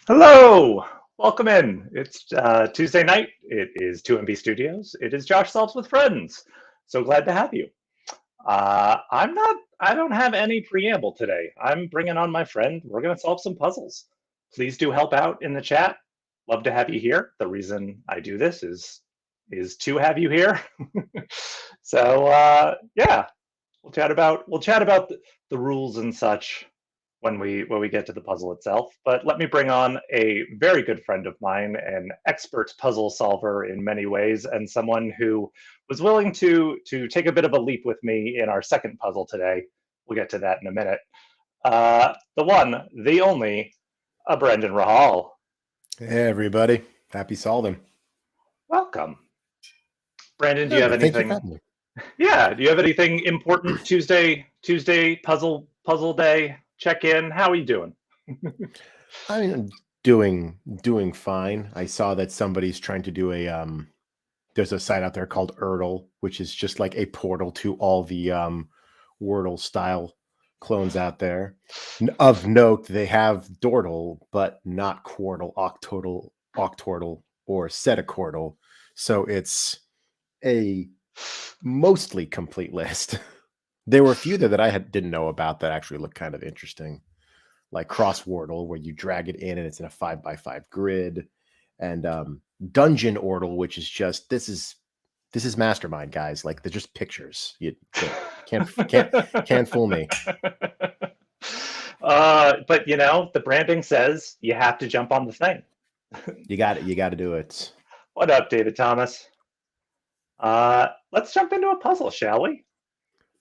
Hello, welcome in. It's Tuesday night. It is 2MB Studios. It is Josh Solves with Friends. So glad to have you. I don't have any preamble today. I'm bringing on my friend. We're going to solve some puzzles. Please do help out in the chat. Love to have you here. The reason I do this is to have you here. So yeah, we'll chat about the rules and such when we get to the puzzle itself. But let me bring on a very good friend of mine, an expert puzzle solver in many ways, and someone who was willing to take a bit of a leap with me in our second puzzle today. We'll get to that in a minute. The one, the only, Brendan Rahal. Hey everybody, happy solving. Welcome. Brandon, do you have Thank you for anything? having me. Yeah, do you have anything important Tuesday puzzle day check in? How are you doing? I'm doing fine. I saw that somebody's trying to do a there's a site out there called Erdle, which is just like a portal to all the Wordle style clones out there. Of note, they have Dordle, but not Quartle, Octortle, or Setaquartle. So it's a mostly complete list. There were a few there that I didn't know about that actually looked kind of interesting, like Cross Wordle, where you drag it in and it's in a 5x5 grid, and Dungeon Ordle, which is just this is Mastermind, guys. Like they're just pictures. You can't fool me. But the branding says you have to jump on the thing. You got it. You got to do it. What up, David Thomas? Let's jump into a puzzle, shall we?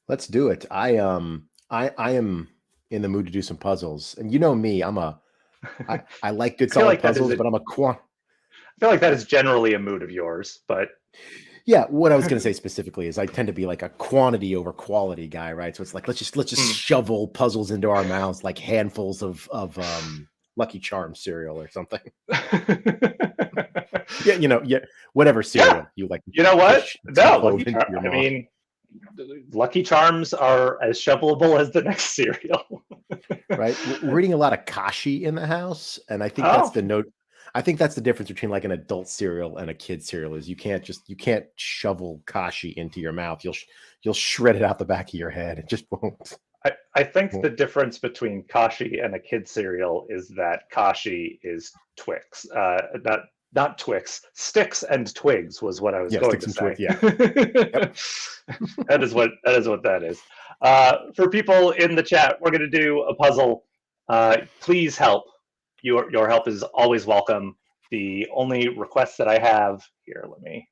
Let's do it. I am in the mood to do some puzzles, and you know me. I like good I feel solid like puzzles, but I'm a I feel like that is generally a mood of yours, but yeah. What I was going to say specifically is I tend to be like a quantity over quality guy, right? So it's like let's just shovel puzzles into our mouths like handfuls of Lucky Charms cereal or something. Yeah, whatever cereal you like. You know what? No, I mean, Lucky Charms are as shovelable as the next cereal. Right? We're reading a lot of Kashi in the house, and I think that's the note. I think that's the difference between like an adult cereal and a kid cereal is you can't shovel Kashi into your mouth. You'll shred it out the back of your head. It just won't. I think the difference between Kashi and a kid cereal is that Kashi is Twix, not Twix. Sticks and Twigs was what I was going to say. Yeah, yep. that is what that is. For people in the chat, we're going to do a puzzle. Please help. Your help is always welcome. The only request that I have here, let me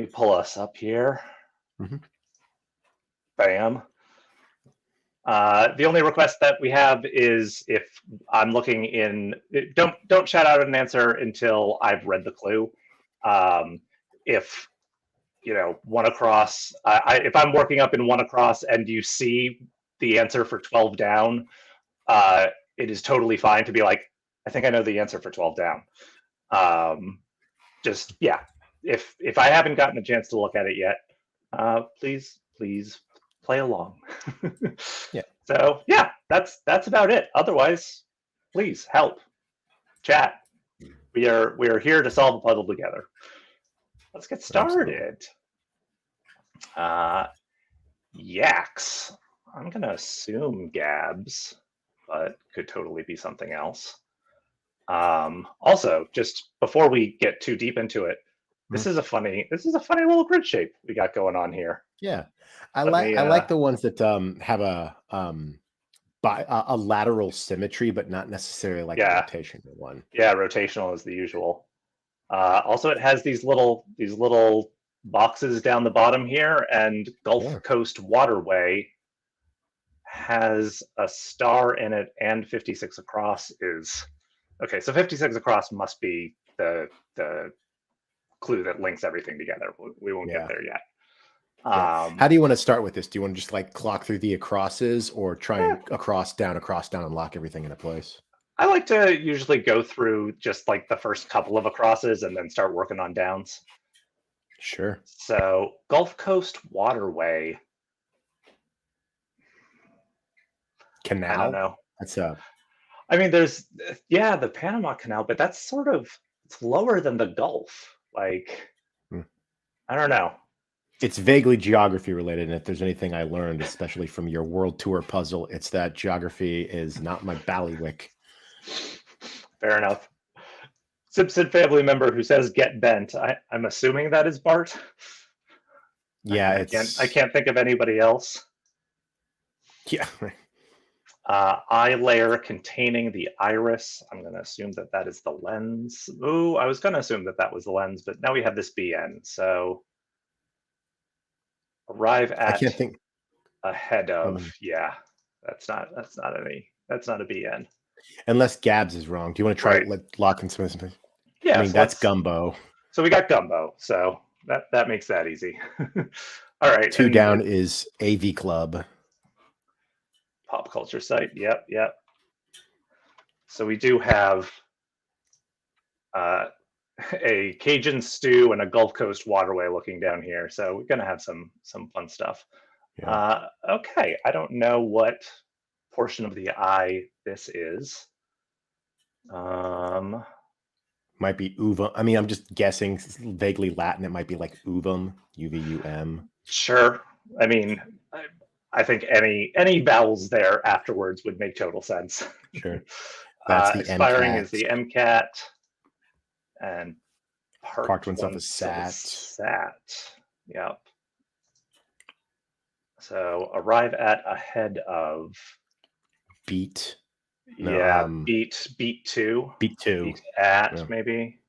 pull us up here. Mm-hmm. Bam. The only request that we have is if I'm looking in, don't shout out an answer until I've read the clue. If one across, if I'm working up in one across and you see the answer for 12 down, it is totally fine to be like, I think I know the answer for 12 down. Just yeah, if I haven't gotten a chance to look at it yet, please play along. Yeah. So yeah, that's about it. Otherwise, please help. Chat. We are here to solve a puzzle together. Let's get started. Yaks. I'm gonna assume Gabs, but could totally be something else. Also, just before we get too deep into it, this is a funny little grid shape we got going on here. Yeah, I like the ones that have a lateral symmetry, but not necessarily like a rotational one. Yeah, rotational is the usual. Also, it has these little boxes down the bottom here, and Gulf Coast Waterway has a star in it, and 56 across is okay. So 56 across must be the clue that links everything together. We won't get there yet. Yeah. How do you want to start with this? Do you want to just like clock through the acrosses, or try and across down, and lock everything into place? I like to usually go through just like the first couple of acrosses and then start working on downs. Sure. So Gulf Coast Waterway. Canal. I don't know. That's a I mean, there's yeah, the Panama Canal, but that's sort of it's lower than the Gulf. Like, Hmm. I don't know. It's vaguely geography related, and if there's anything I learned, especially from your world tour puzzle, it's that geography is not my ballywick. Fair enough. Simpson family member who says "get bent." I'm assuming that is Bart. Yeah, I can't think of anybody else. yeah. Eye layer containing the iris. I'm going to assume that that is the lens. Ooh, I was going to assume that that was the lens, but now we have this BN. So arrive I at can't think. ahead of. Yeah, that's not a BN. Unless Gabs is wrong. Do you want to try Right. it? Let lock in Smith. Yeah, I mean, so that's let's. gumbo. So we got Gumbo. So that makes that easy. All right. 2 and down is AV Club. pop culture site. Yep, yep. So we do have a Cajun stew and a Gulf Coast waterway looking down here. So we're gonna have some fun stuff. Yeah. Okay, I don't know what portion of the eye this is. Might be uvum. I mean, I'm just guessing. It's vaguely Latin. It might be like uvum, UVUM. Sure. I mean, I think any vowels there afterwards would make total sense. Sure. That's the expiring MCAT. is the MCAT, and Parked oneself a SAT. SAT. Yep. So arrive at ahead of. Beat. No, Yeah, beat two. Beat 2. Beat at Yeah. maybe.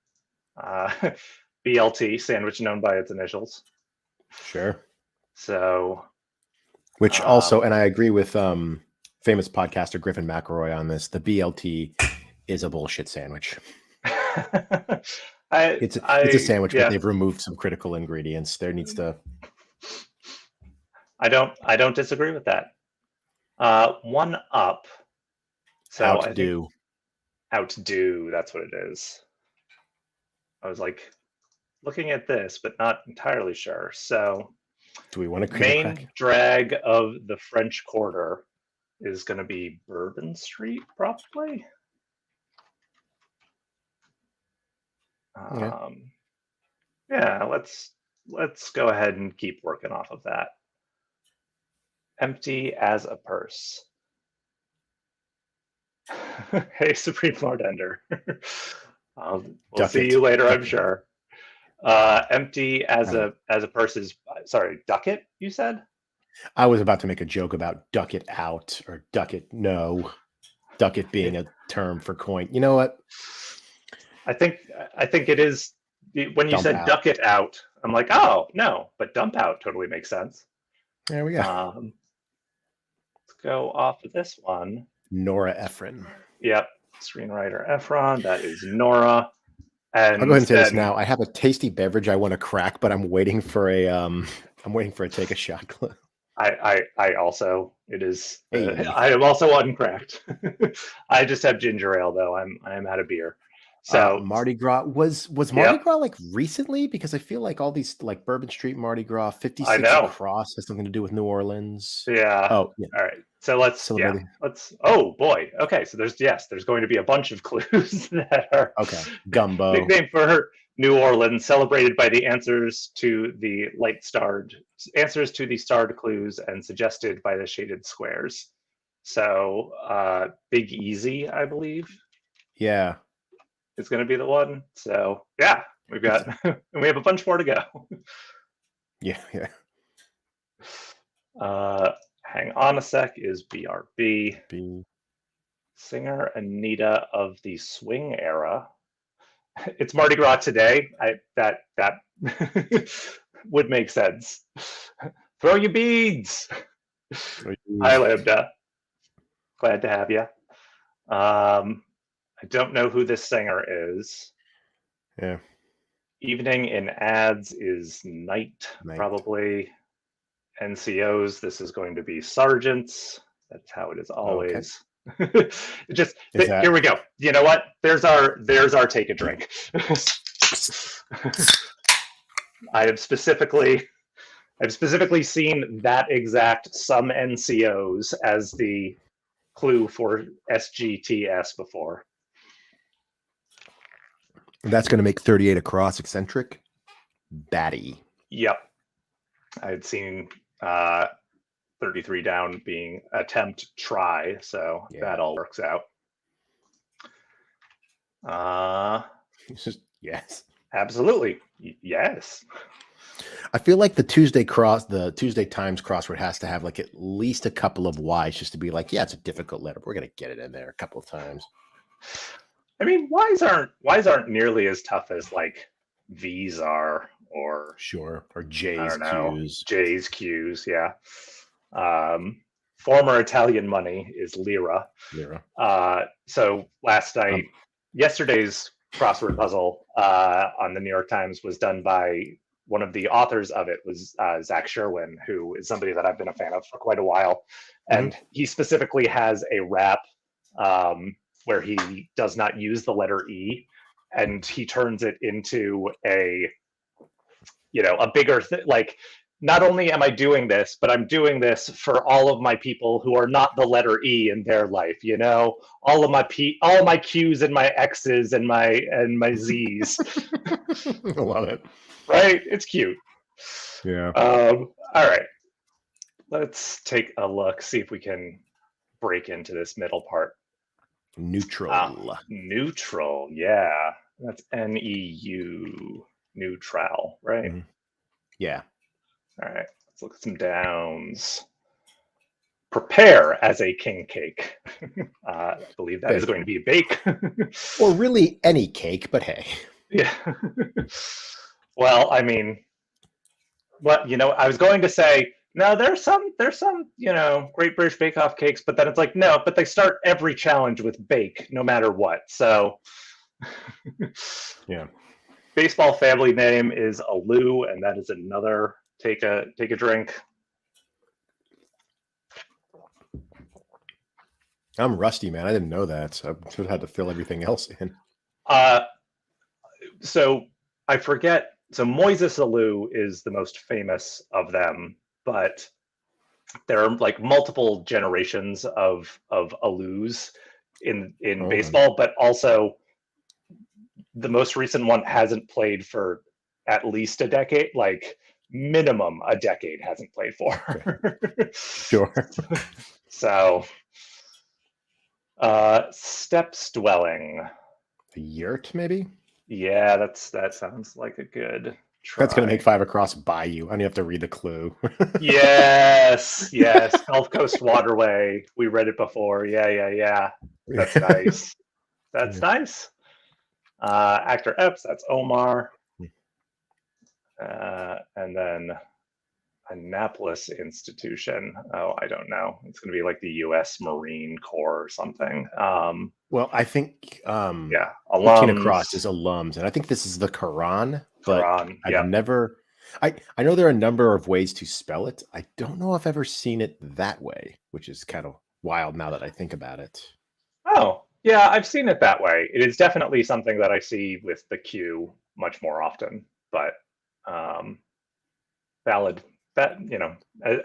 BLT, sandwich known by its initials. Sure. So. Which also, and I agree with famous podcaster Griffin McElroy on this. The BLT is a bullshit sandwich. It's a sandwich, but they've removed some critical ingredients. There needs to. I don't disagree with that. One up. So Outdo. Outdo. That's what it is. I was like looking at this, but not entirely sure. So. Do we want to main drag of the French Quarter is going to be Bourbon Street, probably. Yeah, let's go ahead and keep working off of that. Empty as a purse. Hey, Supreme Mordender. We'll see you later, I'm sure. Empty as a purse is, sorry, ducat, you said? I was about to make a joke about duck it out or duck it no. Duck it being a term for coin. You know what? I think it is. When you said duck it out, I'm like, oh no, but dump out totally makes sense. There we go. Let's go off of this one. Nora Ephron. Yep, screenwriter Ephron. That is Nora. And I'll go ahead and say this now. I have a tasty beverage I want to crack, but I'm waiting for a take a shot. I also, it is. Hey. I am also uncracked. I just have ginger ale though. I am out of beer. So Mardi Gras was Mardi Gras like recently, because I feel like all these like Bourbon Street Mardi Gras 56 across has something to do with New Orleans. Yeah. Oh yeah. All right. So let's oh boy. Okay. So there's going to be a bunch of clues that are gumbo. Nickname for New Orleans, celebrated by the answers to the starred clues and suggested by the shaded squares. So Big Easy, I believe. Yeah. Is going to be the one. So yeah, we have a bunch more to go. Yeah. Hang on a sec is BRB. Singer Anita of the swing era. It's Mardi Gras today. That would make sense. Throw your beads. Hi, Lambda. Glad to have you. I don't know who this singer is. Yeah. Evening in ads is night. Probably. NCOs, this is going to be sergeants. That's how it is always. Here we go. You know what? There's our take a drink. I've specifically seen that exact some NCOs as the clue for SGTS before. That's going to make 38 across eccentric. Batty. Yep. I had seen 33 down being attempt try, so that all works out. Yes. Absolutely. Yes. I feel like the Tuesday Times crossword has to have like at least a couple of Y's just to be like, yeah, it's a difficult letter. We're gonna get it in there a couple of times. I mean, Y's aren't nearly as tough as like V's are, or sure, or J's, Q's. J's, Q's, yeah. Former Italian money is lira. So last night, yesterday's crossword puzzle on the New York Times was done by one of the authors of it was Zach Sherwin, who is somebody that I've been a fan of for quite a while. And he specifically has a rap where he does not use the letter E, and he turns it into a bigger thing. Like, not only am I doing this, but I'm doing this for all of my people who are not the letter E in their life. All of my Q's and my X's and my Z's. I love it. Right? It's cute. Yeah. All right. Let's take a look, see if we can break into this middle part. Neutral. Neutral, yeah. That's NEU. Neutral, right? Yeah. All right. Let's look at some downs. Prepare as a king cake. I believe that is going to be a bake. Or really any cake, but hey. Yeah. Well, I mean, I was going to say, no, there's some, Great British Bake Off cakes, but then it's like, no, but they start every challenge with bake, no matter what. So, yeah. Baseball family name is Alou, and that is another take a drink. I'm rusty, man. I didn't know that. So I should have had to fill everything else in. So I forget. So Moises Alou is the most famous of them, but there are like multiple generations of Alous in baseball, but also the most recent one hasn't played for at least a decade, like minimum a decade hasn't played for. Sure. So steps dwelling. A yurt, maybe? Yeah, that sounds like a good try. That's going to make 5 across by you. I don't have to read the clue. Yes. Gulf Coast Waterway. We read it before. Yeah. That's nice. That's nice. Actor Epps, that's Omar. And then Annapolis Institution. Oh, I don't know. It's going to be like the U.S. Marine Corps or something. Well, I think alums. 15 across is alums, and I think this is the Quran. But I've never. I know there are a number of ways to spell it. I don't know if I've ever seen it that way, which is kind of wild now that I think about it. Oh, yeah, I've seen it that way. It is definitely something that I see with the Q much more often, but valid. That,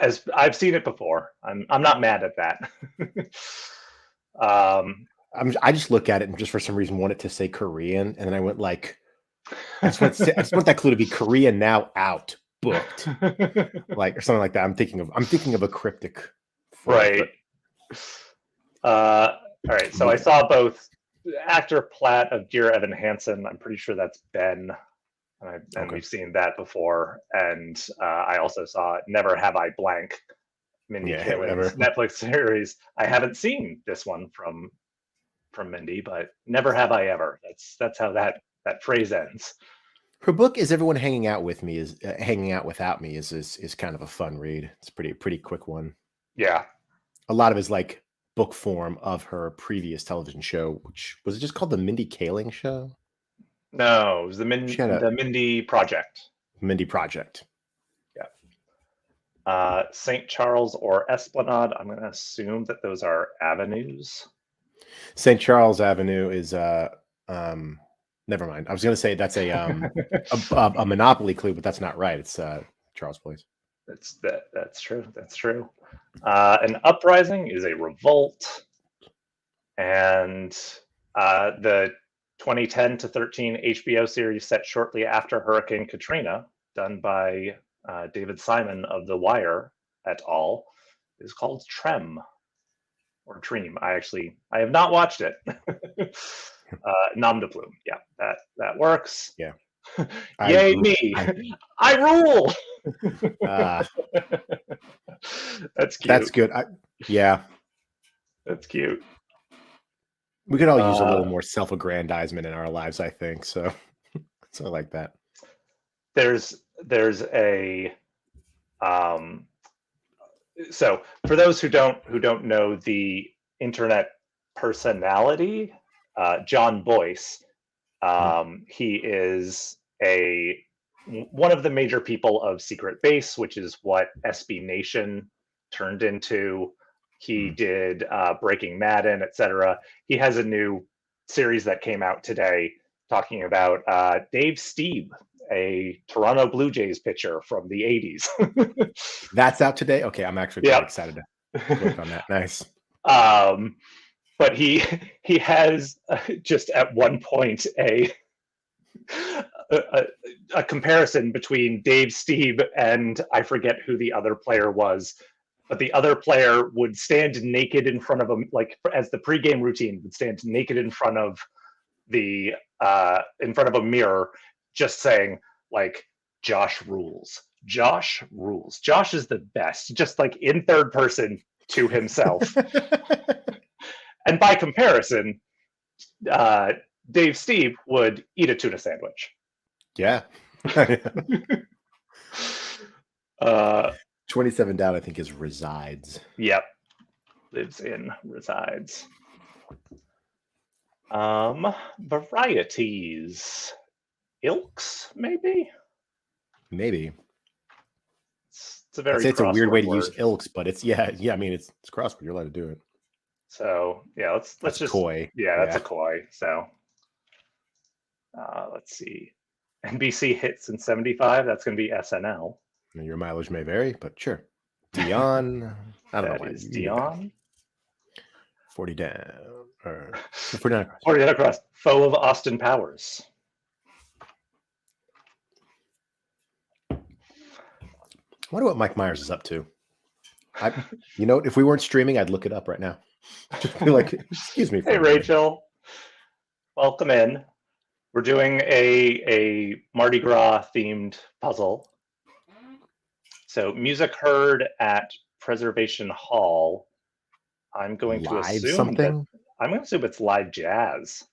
as I've seen it before. I'm not mad at that. I just look at it and just for some reason want it to say Korean, and then I went like, I just want that clue to be Korea now out, booked, like or something like that. I'm thinking of a cryptic phrase, right. All right. So I saw both actor Platt of Dear Evan Hansen. I'm pretty sure that's Ben. And we've seen that before. And I also saw Never Have I Blank, Mindy Kaling's Netflix series. I haven't seen this one from Mindy, but Never Have I Ever. That's how that phrase ends. Her book Is Everyone Hanging Out With Me is Hanging Out Without Me is kind of a fun read. It's pretty quick one. Yeah. A lot of it is like book form of her previous television show, which was it just called the Mindy Kaling Show? No, it was the Mindy Project. Mindy Project. Yeah. St. Charles or Esplanade. I'm going to assume that those are avenues. St. Charles Avenue is never mind. I was going to say that's a Monopoly clue, but that's not right. It's Charles Place. That's true. An uprising is a revolt. and the 2010 to 13 HBO series set shortly after Hurricane Katrina, done by David Simon of The Wire et al., is called Trem or Treem. I have not watched it. Nom de plume. Yeah, that works. Yeah. Yay me! I rule. That's cute. That's good. Yeah. That's cute. We could all use a little more self-aggrandizement in our lives, I think. So I like that. There's a so for those who don't know the internet personality, John Boyce, he is one of the major people of Secret Base, which is what SB Nation turned into. He did Breaking Madden, etc. He has a new series that came out today talking about Dave Stieb, a Toronto Blue Jays pitcher from the 80s. That's out today? Okay, I'm actually quite excited to work on that. Nice. But he has just at one point a comparison between Dave Stieb and I forget who the other player was, but the other player would stand naked in front of him, like as the pregame routine, would stand naked in front of a mirror, just saying like, Josh rules. Josh rules. Josh is the best, just like in third person to himself. And by comparison, Dave Stieb would eat a tuna sandwich. Yeah. 27 down, I think, is resides. Yep. Lives in, resides. Varieties. Ilks, maybe? Maybe. It's a very. I'd say it's a weird way to use ilks, but it's I mean it's crossword. You're allowed to do it. So yeah, let's just koi. Yeah, that's a koi. So let's see. NBC hits in 75. That's going to be SNL. And your mileage may vary, but sure. Dion. I don't know why. Is Dion. 40 down. Or 49 across. 49 across. Foe of Austin Powers. I wonder what Mike Myers is up to. If we weren't streaming, I'd look it up right now. Just be like, excuse me. Hey, Rachel. Welcome in. We're doing a Mardi Gras themed puzzle. So music heard at Preservation Hall. I'm going to assume it's live jazz.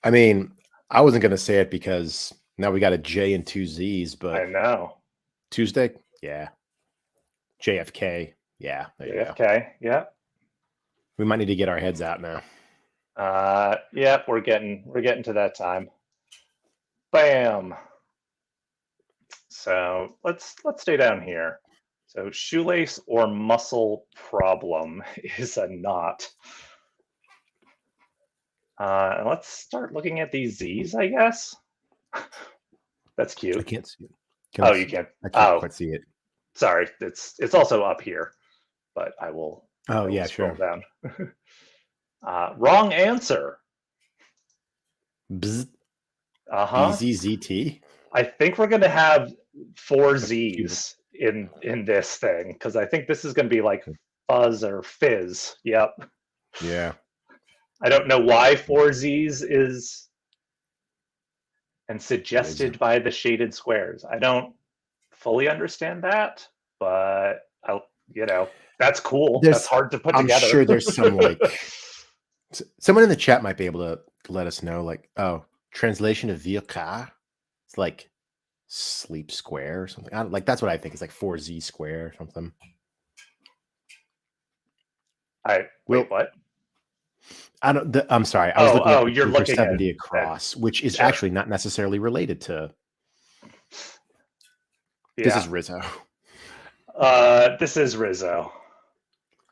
I mean, I wasn't going to say it because now we got a J and two Z's, but I know. Tuesday, yeah. JFK, yeah. JFK, yeah. We might need to get our heads out now. Yeah, we're getting to that time. Bam. So let's stay down here. So shoelace or muscle problem is a knot. And let's start looking at these Z's, I guess. That's cute. I can't see it. You can't. I can't quite see it. Sorry, it's also up here, but I will. Oh yeah, scroll sure. Down. Wrong answer. Bzz. BZZT. I think we're gonna have 4 Z's in this thing because I think this is gonna be like fuzz or fizz. Yep. Yeah. I don't know why 4 Z's is and suggested by the shaded squares. I don't fully understand that, but that's cool. That's hard to put together. I'm sure there's some someone in the chat might be able to let us know, like, translation of Vieux it's like sleep square or something. That's what I think. It's like 4Z square or something. Wait, what? I'm sorry. I was looking at you're looking 70 across, which is actually not necessarily related to. Yeah. This is Rizzo. This is Rizzo.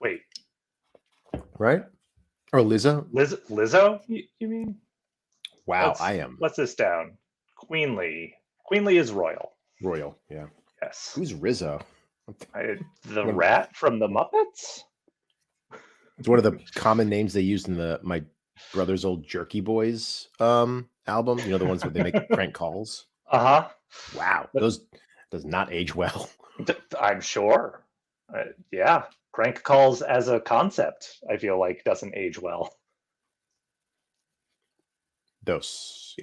Wait. Right? Or Lizzo? Lizzo? You mean? Wow, What's this down? Queenly. Queenly is royal. Royal, yeah. Yes. Who's Rizzo? The rat from the Muppets? It's one of the common names they used in my brother's old Jerky Boys album. You know, the ones where they make prank calls. Uh-huh. Wow, those does not age well. I'm sure. Yeah, crank calls as a concept, I feel like, doesn't age well. Those.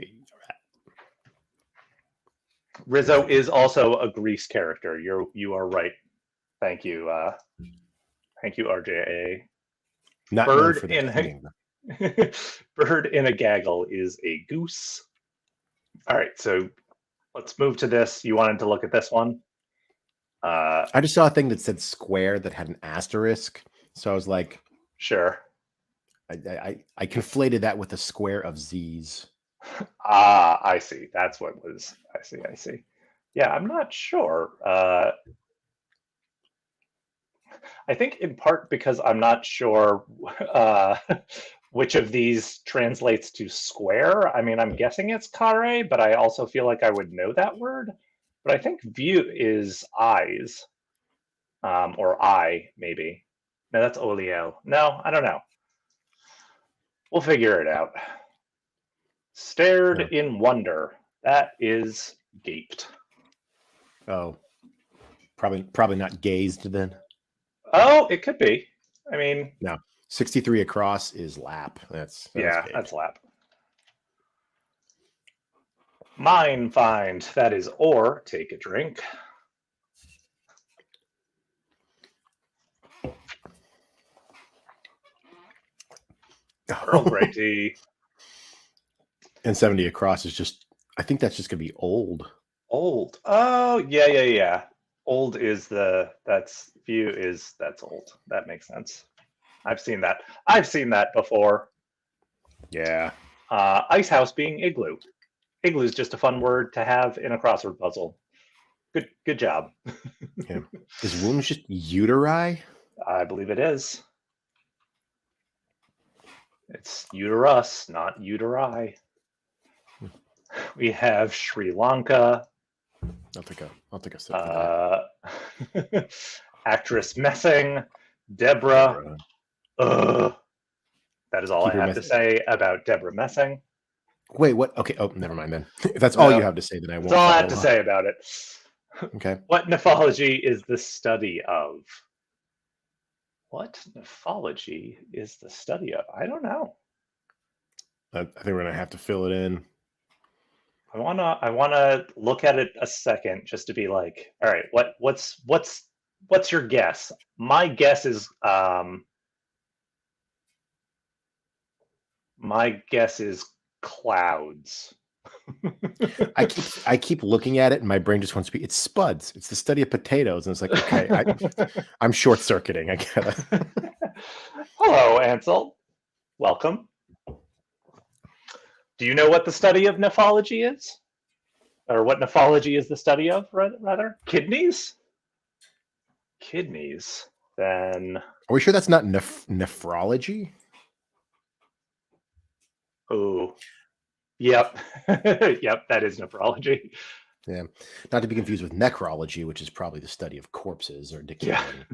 Rizzo is also a Grease character. You are right. Thank you. Thank you, RJA. Not known for their singing. Bird in a gaggle is a goose. All right, so let's move to this. You wanted to look at this one? I just saw a thing that said square that had an asterisk, so I was like, sure. I conflated that with a square of Z's. Ah, I see. That's what was. I see. Yeah, I'm not sure. I think in part because I'm not sure which of these translates to square. I mean, I'm guessing it's kare, but I also feel like I would know that word. But I think view is eyes, or eye, maybe. No, that's olio. No, I don't know. We'll figure it out. Stared in wonder. That is gaped. Oh, probably not gazed then. Oh, it could be. I mean, no. 63 across is lap. That's that's lap. Mine find. That is or take a drink. Earl Grey tea. And 70 across is just, I think that's just gonna be old. Old. Oh, yeah. Old is that's old. That makes sense. I've seen that before. Yeah. Ice house being igloo. Igloo is just a fun word to have in a crossword puzzle. Good job. Yeah. Is womb just uteri? I believe it is. It's uterus, not uteri. We have Sri Lanka. I'll take a sip of that. Actress Messing, Deborah. That is all I have to say about Deborah Messing. Wait, what? Okay. Oh, never mind then. If that's all you have to say, then I won't. That's all I have to say about it. Okay. What nephology is the study of? What nephology is the study of? I don't know. I think we're gonna have to fill it in. I wanna look at it a second just to be like, all right, what's your guess? My guess is clouds. I keep looking at it and my brain just wants to be, it's spuds. It's the study of potatoes. And it's like, okay, I'm short circuiting. I gotta. Hello, Ansel. Welcome. Do you know what the study of nephology is? Or what nephology is the study of, rather? Kidneys? Kidneys. Then. Are we sure that's not nephrology? Oh. Yep. Yep, that is nephrology. Yeah. Not to be confused with necrology, which is probably the study of corpses or decaying.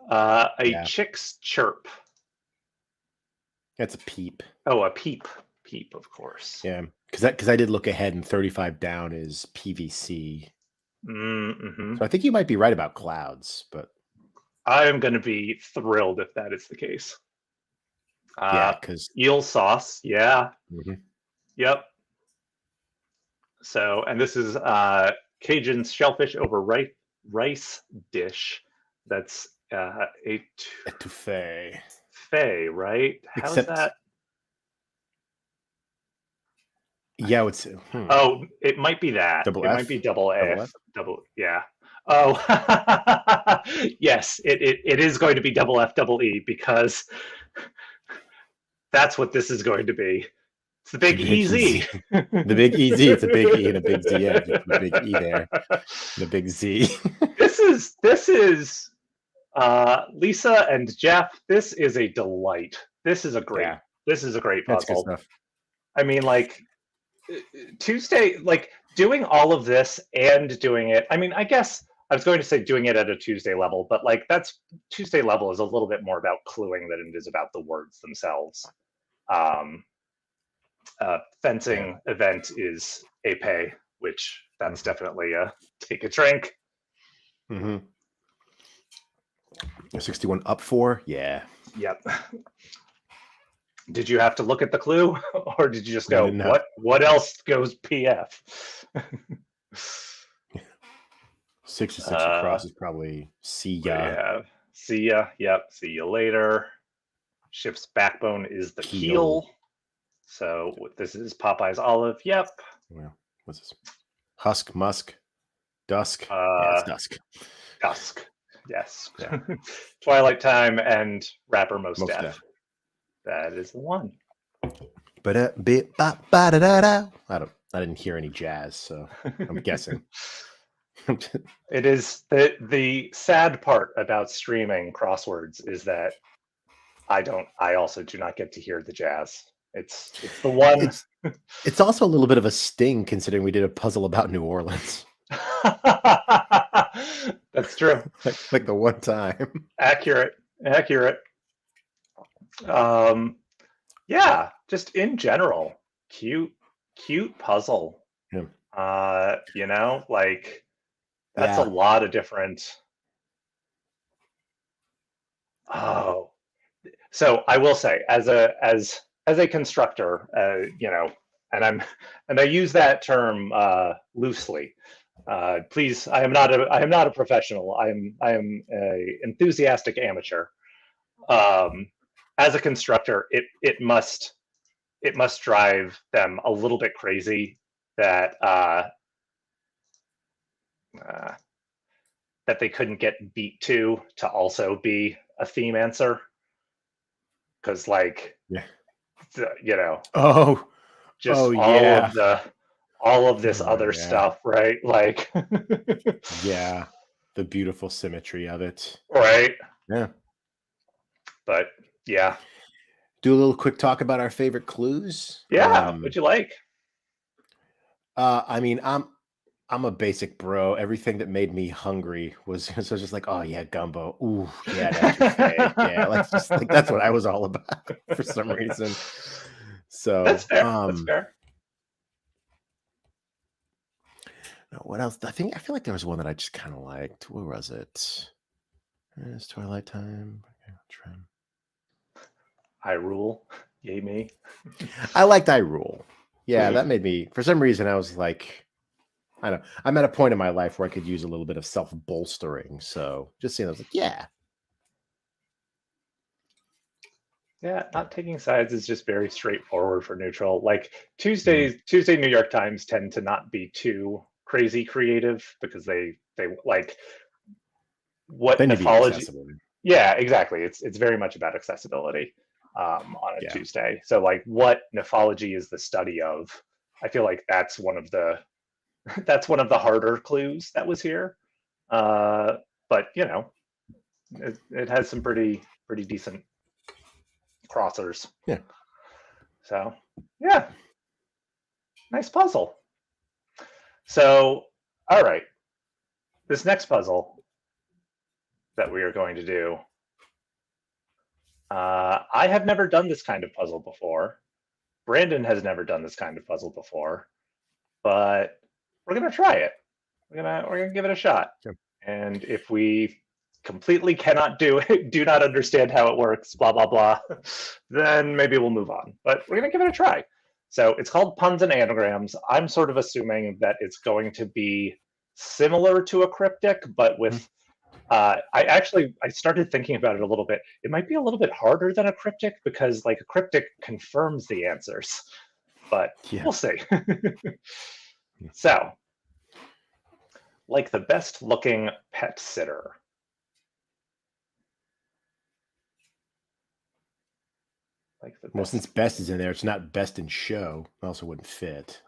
Yeah. Chick's chirp. That's a peep. Oh, a peep. Peep, of course. Yeah. Because I did look ahead and 35 down is PVC. Mm-hmm. So I think you might be right about clouds, but I am going to be thrilled if that is the case. Yeah, because eel sauce. Yeah. Mm-hmm. Yep. So, and this is Cajun shellfish over rice dish. That's etouffee. Fey, right? How's that? Yeah, it's. Oh, it might be that. Double it F? Might be double F. Double, yeah. Oh, yes. It is going to be double F, double E because that's what this is going to be. It's the big EZ. The big EZ. It's a big E and a big Z. Yeah, the big E there. The big Z. This is Lisa and Jeff. This is a delight. This is a great. Yeah. This is a great puzzle. That's good stuff. I mean, like Tuesday, like doing all of this and doing it. I mean, I guess I was going to say doing it at a Tuesday level, but like that's Tuesday level is a little bit more about cluing than it is about the words themselves. Um, fencing event is Ape, which that's definitely a take a drink. Mm-hmm. 61 up 4. Yeah. Yep. Did you have to look at the clue, or did you just I go, didn't know. what else goes PF? 66 across is probably see But ya. yeah, see ya. Yep, see you later. Ship's backbone is the Keel. keel. So this is Popeye's olive. Yep. Well, what's this? Husk, musk, dusk. Yeah, it's dusk. Dusk. Yes. Yeah. Twilight Time and rapper Mos Most Def. Def. That is the one. But I didn't hear any jazz, so I'm guessing. It is the sad part about streaming crosswords is that I also do not get to hear the jazz. It's the one. It's also a little bit of a sting considering we did a puzzle about New Orleans. That's true. like the one time. Accurate. Yeah, just in general, cute puzzle. Yeah. You know, like that's a lot of different. Oh, so I will say, as a constructor, you know, and I use that term loosely. Please, I am not a professional. I am a enthusiastic amateur. As a constructor, it must drive them a little bit crazy that that they couldn't get beat to also be a theme answer, because like you know just all of this other stuff, right? Like yeah, the beautiful symmetry of it, right? Yeah. But yeah, do a little quick talk about our favorite clues. Yeah, what'd you like? I mean, I'm a basic bro. Everything that made me hungry was so just like, oh yeah, gumbo. Ooh, yeah, that's yeah. Let's just like that's what I was all about for some reason. So that's fair. That's fair. What else? I feel like there was one that I just kind of liked. Where was it? It's Twilight Time. Trim. Hyrule. Yay me. I liked Hyrule. Yeah, that made me, for some reason, I was like, I don't know. I'm at a point in my life where I could use a little bit of self-bolstering. So just seeing, I was like, yeah. Yeah, not taking sides is just very straightforward for neutral. Like Tuesday New York Times tend to not be too crazy creative because they like what mythology. Yeah, exactly. It's very much about accessibility on a Tuesday. So like what mythology is the study of? I feel like that's one of the harder clues that was here. But you know, it has some pretty decent crossers. Yeah. So yeah, nice puzzle. So all right, this next puzzle that we are going to do, I have never done this kind of puzzle before. Brandon has never done this kind of puzzle before, but we're gonna try it. We're gonna give it a shot. Sure. And if we completely cannot do not understand how it works, blah blah blah, then maybe we'll move on. But we're gonna give it a try. So it's called Puns and Anagrams. I'm sort of assuming that it's going to be similar to a cryptic, but with I started thinking about it a little bit. It might be a little bit harder than a cryptic because like a cryptic confirms the answers, but we'll see. So, like the best looking pet sitter. Like the well, since best is in there, it's not best in show. It also wouldn't fit.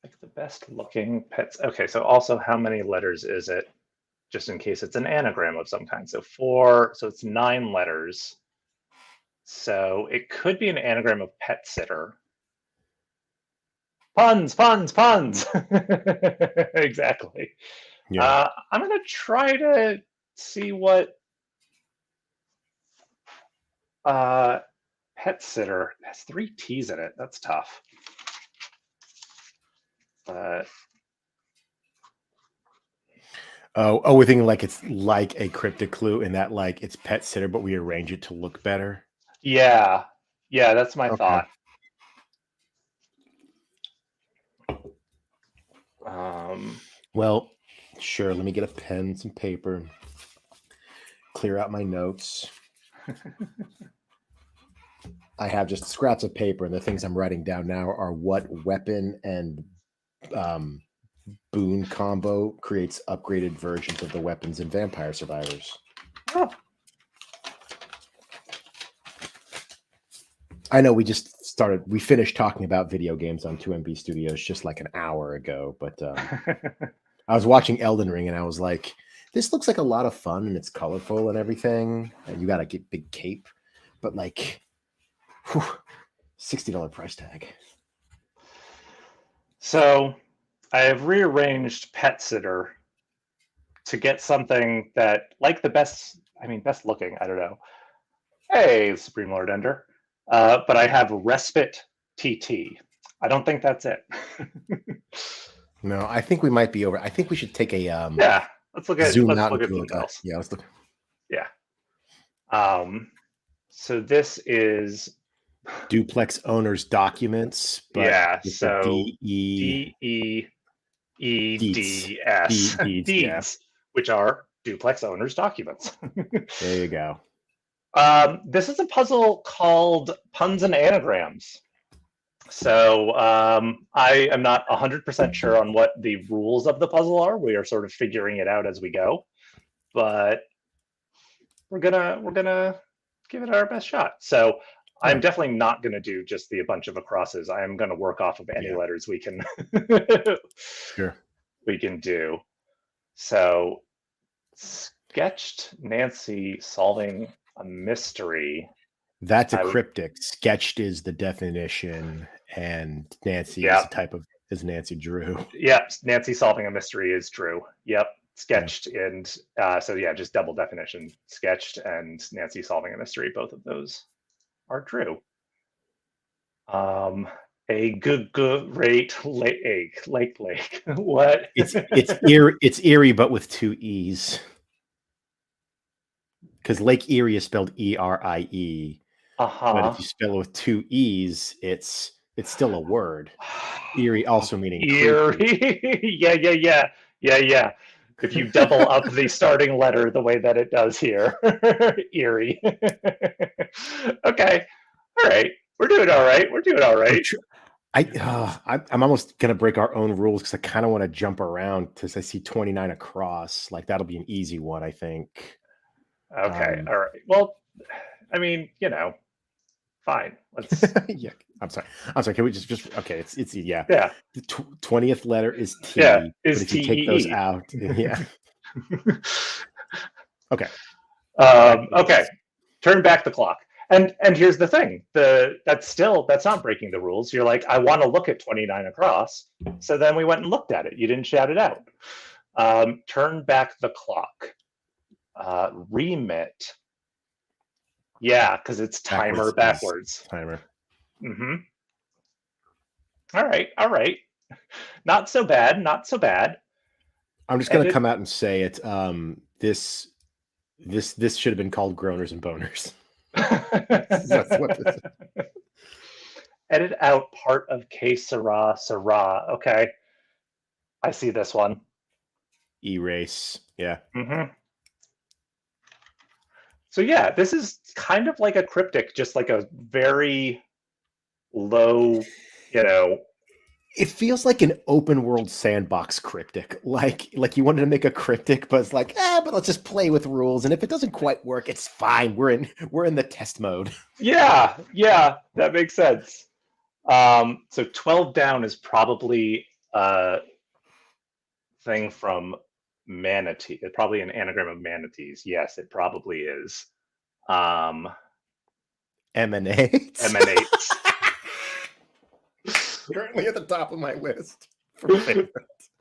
Like the best looking pets. Okay, so also how many letters is it? Just in case it's an anagram of some kind. So 4, so it's 9 letters. So it could be an anagram of pet sitter. Puns, puns, puns. Exactly. Yeah. I'm gonna try to see what pet sitter has 3 T's in it. That's tough. But Oh, we're thinking like it's like a cryptic clue in that like it's pet sitter, but we arrange it to look better. yeah, that's my Okay. thought. Um, Well, sure. Let me get a pen, some paper, clear out my notes. I have just scraps of paper, and the things I'm writing down now are what weapon and boon combo creates upgraded versions of the weapons in Vampire Survivors. oh, I know we finished talking about video games on 2MB Studios just like an hour ago, but I was watching Elden Ring and I was like, this looks like a lot of fun and it's colorful and everything. And you got a big cape, but like, whew, $60 price tag. so I have rearranged pet sitter to get something that, like the best looking, I don't know. Hey, Supreme Lord Ender. But I have respite TT. I don't think that's it. No, I think we might be over. I think we should take a Yeah, let's look at zoom out and do something like else. yeah, let's look. Yeah. So this is Duplex owner's documents, but yeah. it's So a DEEDS deeds, yeah. which are duplex owner's documents. There you go. This is a puzzle called Puns and Anagrams. So I am not 100% sure on what the rules of the puzzle are. We are sort of figuring it out as we go, but we're gonna give it our best shot. So I'm Yeah. definitely not gonna do just a bunch of acrosses. I am gonna work off of any Yeah. letters we can Sure. we can do. So sketched Nancy solving a mystery. That's a I would- cryptic. Sketched is the definition, and Nancy Yeah. is a type of Nancy Drew. Yep, Nancy solving a mystery is true. Yep, sketched and so yeah, just double definition. Sketched and Nancy solving a mystery, both of those are true. A good rate lake. What? It's Erie, but with 2 E's. Because Lake Erie is spelled ERIE. But if you spell it with 2 E's, it's still a word. Eerie also meaning Eerie. Yeah. If you double up the starting letter the way that it does here, Eerie. Okay, all right. We're doing all right. I'm almost gonna break our own rules because I kind of want to jump around because I see 29 across. Like that'll be an easy one, I think. Okay, all right. Well, I mean, fine. Let's. Yeah, I'm sorry. Can we just okay? It's yeah. Yeah. The 20th letter is T. Yeah, is but if you take those TEE. out, yeah. Okay. Okay. Turn back the clock. And here's the thing: that's not breaking the rules. You're like, I want to look at 29 across. So then we went and looked at it. You didn't shout it out. Turn back the clock. Remit. Yeah, because it's timer backwards. Timer. Mm-hmm. All right. Not so bad. I'm just gonna come out and say it. This should have been called Groaners and Boners. That's what this is. Edit out part of que sera. Okay. I see this one. Erase. Yeah. Mm-hmm. So yeah, this is kind of like a cryptic, just like a very low, It feels like an open world sandbox cryptic. Like you wanted to make a cryptic, but it's like, but let's just play with rules. And if it doesn't quite work, it's fine. We're in the test mode. Yeah, that makes sense. So 12 down is probably a thing from manatee. It's probably an anagram of manatees. Yes, it probably is. Emanates. Emanates. currently at the top of my list for favorite.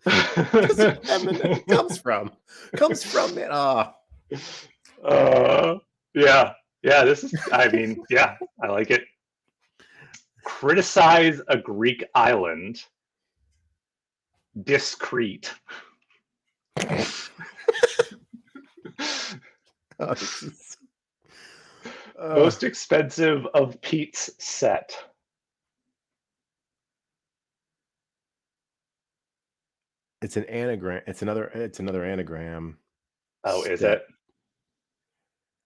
It comes from it. Yeah. This is. I mean, yeah, I like it. Criticize a Greek island. Discreet. Most expensive of Pete's set. It's an anagram. It's another anagram. Oh, is it?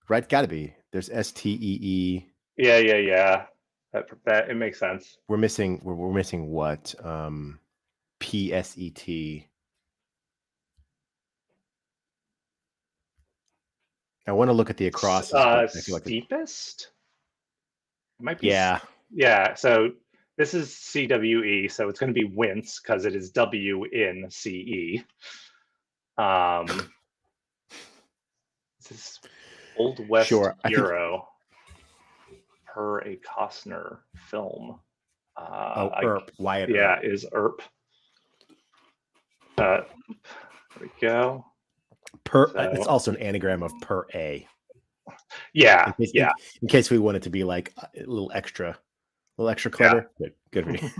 Right, gotta be. There's STEE. Yeah. That it makes sense. We're missing what? PSET. I want to look at the acrosses. I feel like Steepest? It might be. Yeah. Yeah. So this is CWE, so it's going to be wince because it is W in CE. This is Old West Hero per a Costner film. Earp. Wyatt. Yeah, Earp. is Earp. There we go. It's also an anagram of per A. Yeah, in case we want it to be like a little extra clever. Yeah. Good for you.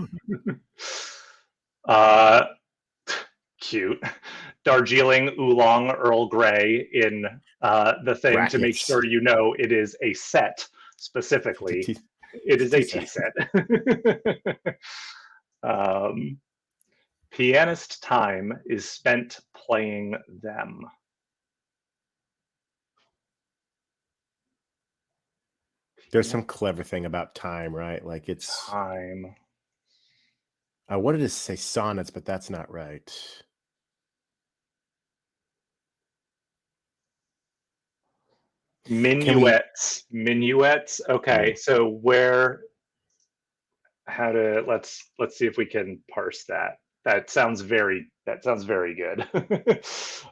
Cute. Darjeeling Oolong Earl Grey in the thing brackets. To make sure you know it is a set specifically. It is a tea set. Pianist time is spent playing them. There's some clever thing about time, right? Like it's time. I wanted to say sonnets, but that's not right. Minuets. Okay, so let's see if we can parse that. That sounds very good. It's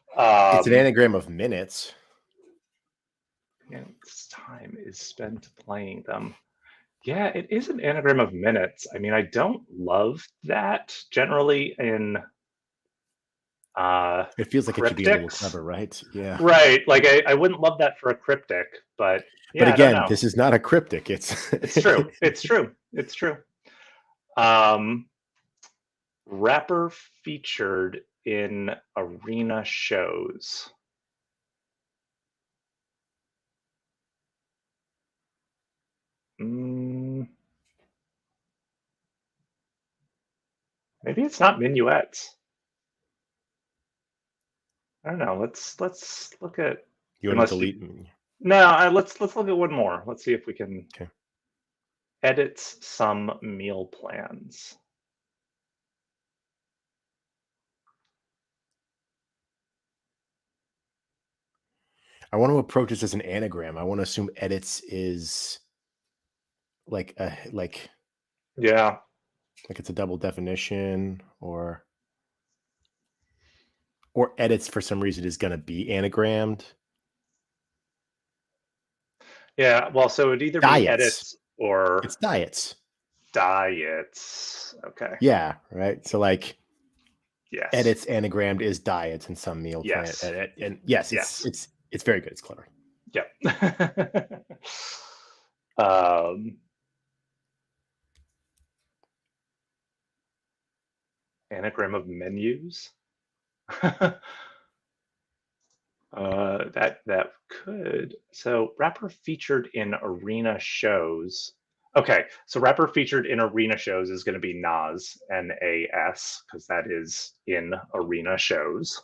an anagram of minutes. Its time is spent playing them. Yeah, it is an anagram of minutes. I mean, I don't love that generally in it feels like cryptics. It should be a little clever, right? Yeah. Right. Like I wouldn't love that for a cryptic, but yeah, but again, this is not a cryptic. It's true. It's true. Rapper featured in arena shows. Maybe it's not minuets. I don't know. Let's look at. You want to delete? No, let's look at one more. Let's see if we can. Okay. Edits some meal plans. I want to approach this as an anagram. I want to assume edits is like yeah, like it's a double definition, or edits for some reason is going to be anagrammed. Yeah, well, so it'd either diets. Be edits or it's diets. Diets. Okay. Yeah, right. So like yes. Edits anagrammed is diets in some meal plan. And yes, it's very good. It's clever. Yep. Anagram of menus. That could. So rapper featured in arena shows. Okay, so rapper featured in arena shows is going to be Nas, Nas, because that is in arena shows.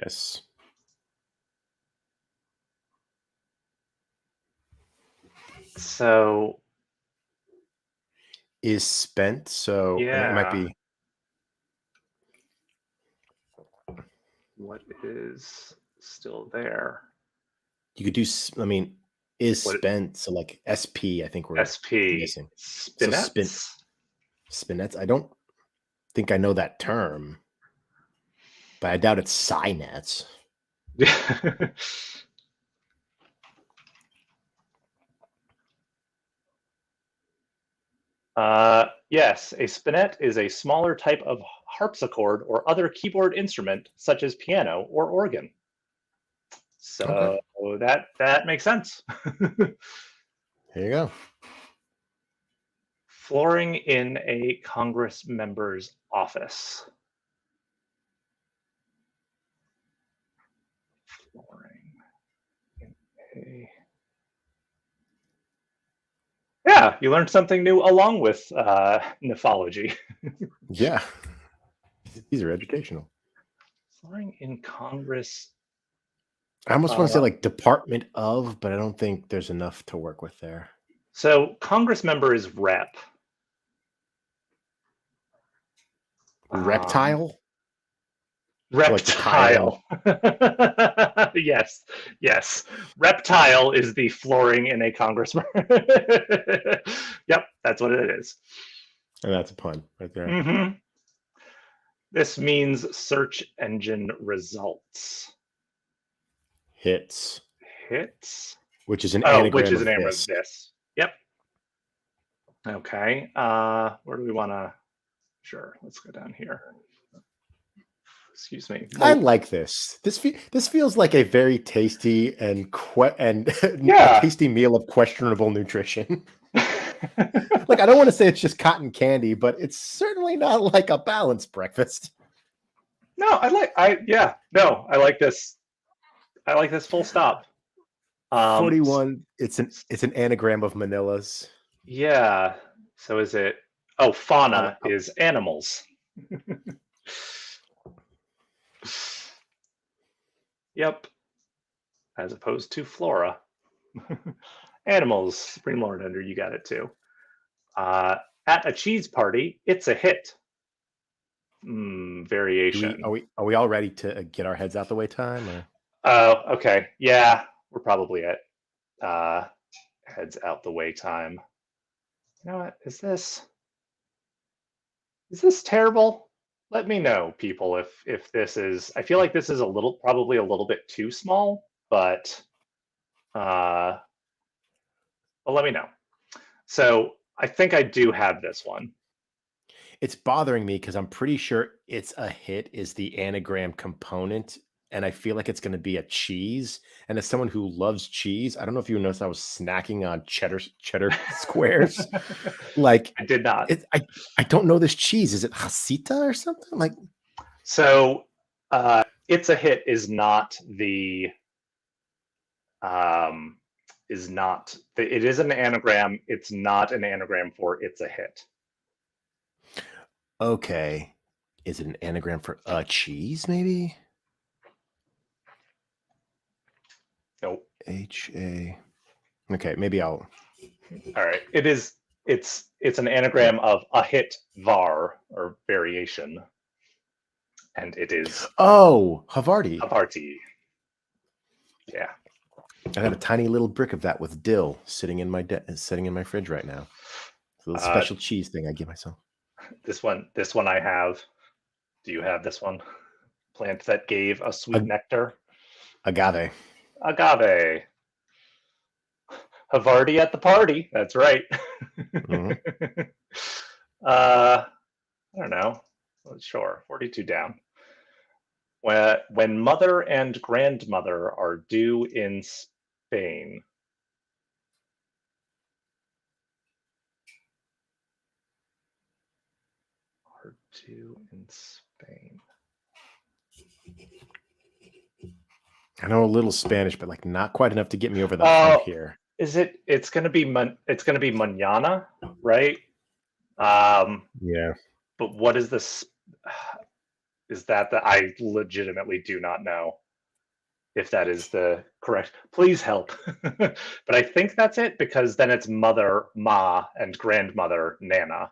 Yes. So is spent. So yeah, it might be. What is still there? You could do. I mean, is spent. So like SP. I think we're missing. Spinets. So spinets. I don't think I know that term, but I doubt it's Synets. Yes, a spinet is a smaller type of harpsichord or other keyboard instrument, such as piano or organ. Okay. So that makes sense. Here you go. Flooring in a Congress member's office. Flooring in a... Yeah, you learned something new along with nephology. Yeah. These are educational. Flooring in Congress. I almost want to say Uh, like Department of, but I don't think there's enough to work with there. so Congress member is rep. Um, Reptile? So like the tile reptile. Yes, yes. Reptile is the flooring in a congressman. Yep, that's what it is. and that's a pun right there. Hmm. This means search engine results. Hits, Hits. which is an Oh, which anagram is of an anagram of this. this. Yep. Okay. Where do we want to? Sure. Let's go down here. Excuse me. I like this. This feels like a very tasty and a Yeah. tasty meal of questionable nutrition. Like I don't want to say it's just cotton candy, but it's certainly not like a balanced breakfast. No, I like this. I like this full stop. 41. It's an anagram of Manilas. Yeah. So is it? Oh, fauna Oh, is animals. Yep. As opposed to flora. Animals, Supreme Lord Ender, you got it too. Uh, at a cheese party, it's a hit. Variation. are we all ready to get our heads out the way time? Or? Oh, okay. Yeah, we're probably at heads out the way time. You know what? Is this terrible? Let me know, people, if this is. I feel like this is probably a little bit too small, but uh, well, let me know. So I think I do have this one. It's bothering me because I'm pretty sure it's a hit is the anagram component, and I feel like it's going to be a cheese. And as someone who loves cheese, I don't know if you noticed I was snacking on cheddar squares. Like I did not. I don't know this cheese. Is it Hasita or something? Like So it's a hit is not the it is an anagram. It's not an anagram for it's a hit. okay, is it an anagram for a cheese? Maybe Nope. HA. Okay, maybe I'll. All right. It's an anagram of a hit var or variation, and it is Oh, Havarti. Havarti. Yeah. I have a tiny little brick of that with dill sitting in my fridge right now. It's a little special cheese thing I give myself. This one I have. Do you have this one? Plant that gave a sweet nectar. Agave. Agave. Havarti at the party. That's right. Mm-hmm. I don't know. Sure. 42 down. When mother and grandmother are due in Spain. Are due in Spain. I know a little Spanish, but like not quite enough to get me over the hump here. It's gonna be mañana, right? Yeah. But what is this? Is that I legitimately do not know if that is the correct. Please help. But I think that's it because then it's mother ma and grandmother nana.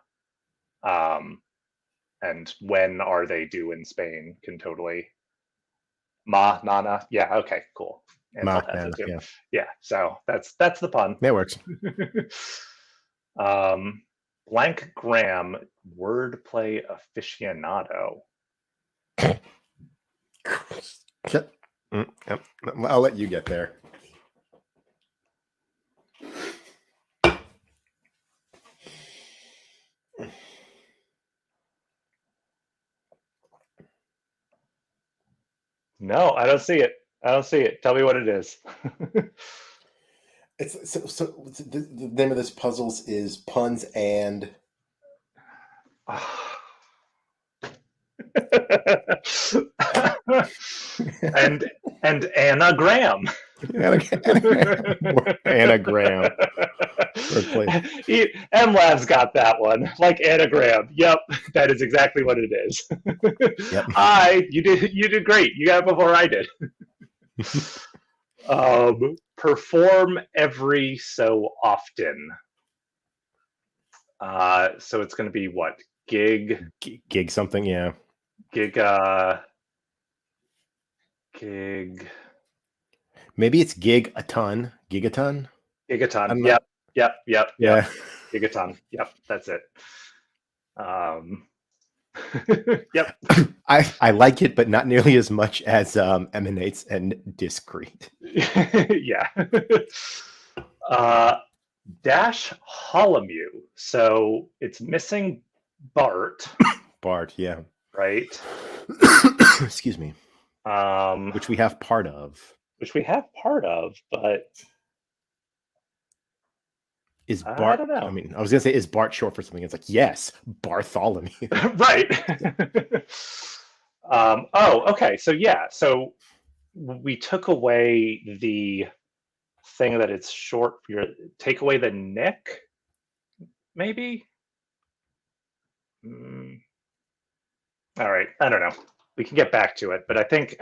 And when are they due in Spain can totally ma nana. Yeah, okay, cool. Ma, Ansel has nana, it too. yeah. Yeah, so that's the pun. That works. Blank Graham, wordplay aficionado. I'll let you get there. No, I don't see it. I don't see it. Tell me what it is. It's so the name of this puzzles is puns and and anagram. anagram. MLab's got that one, like anagram. Yep, that is exactly what it is. Yep. You did great. You got it before I did. Perform every so often. So it's going to be what? Gig something, yeah. Gig. Maybe it's gigaton. Gigaton. Yep. Yeah. Gigaton. Yep. That's it. Yep. I like it, but not nearly as much as emanates and discrete. Yeah. Dash Holomew. So it's missing Bart. Bart, yeah. Right. Excuse me. Which we have part of. But is Bart? I don't know. I mean, I was gonna say, is Bart short for something? It's like, yes, Bartholomew. Right. Oh, okay. So yeah. So we took away the thing that it's short for. Take away the Nick, maybe. All right. I don't know. We can get back to it, but I think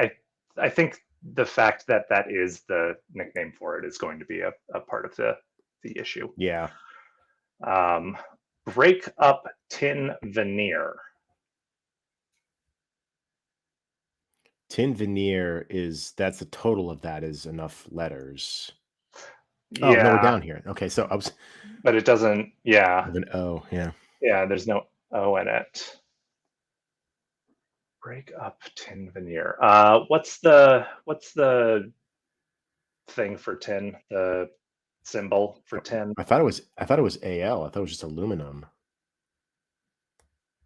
the fact that that is the nickname for it is going to be a part of the issue. Yeah. Break up tin veneer. Tin veneer that's the total of that is enough letters. Yeah. Oh, no, we're down here. Okay, so I was. But it doesn't. Yeah. An O. Yeah. Yeah. There's no O in it. Break up tin veneer. What's the thing for tin? The symbol for tin? I thought it was AL. I thought it was just aluminum.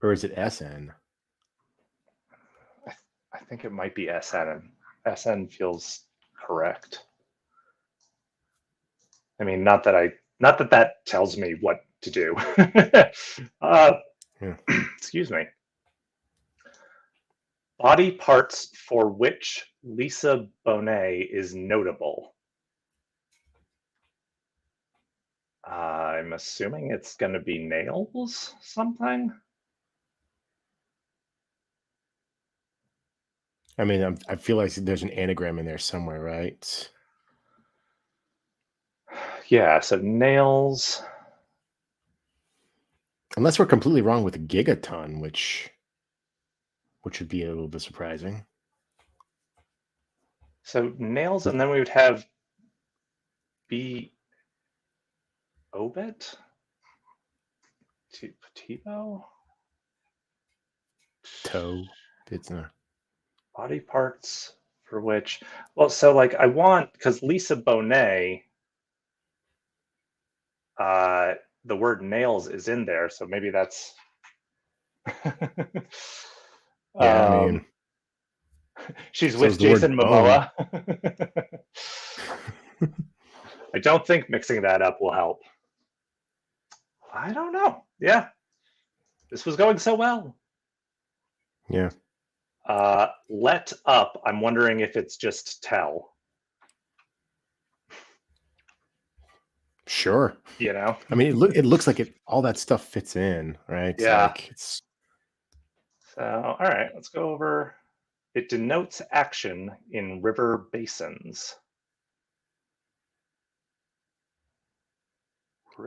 Or is it SN? I think it might be SN. SN feels correct. I mean, not that tells me what to do. Excuse me. Body parts for which Lisa Bonet is notable. I'm assuming it's going to be nails, something. I mean, I feel like there's an anagram in there somewhere, right? Yeah, so nails. Unless we're completely wrong with gigaton, which would be a little bit surprising. So nails, and then we would have B. Obit? Tebow? Toe. It's not. Body parts for which. Well, so like I want, because Lisa Bonet, the word nails is in there, so maybe that's. Yeah, I mean. She's with Jason Momoa. I don't think mixing that up will help. I don't know. Yeah. This was going so well. Yeah. Let up. I'm wondering if it's just tell. Sure. You know? I mean, it looks like all that stuff fits in, right? Yeah. Like it's. So, all right, let's go over. It denotes action in river basins.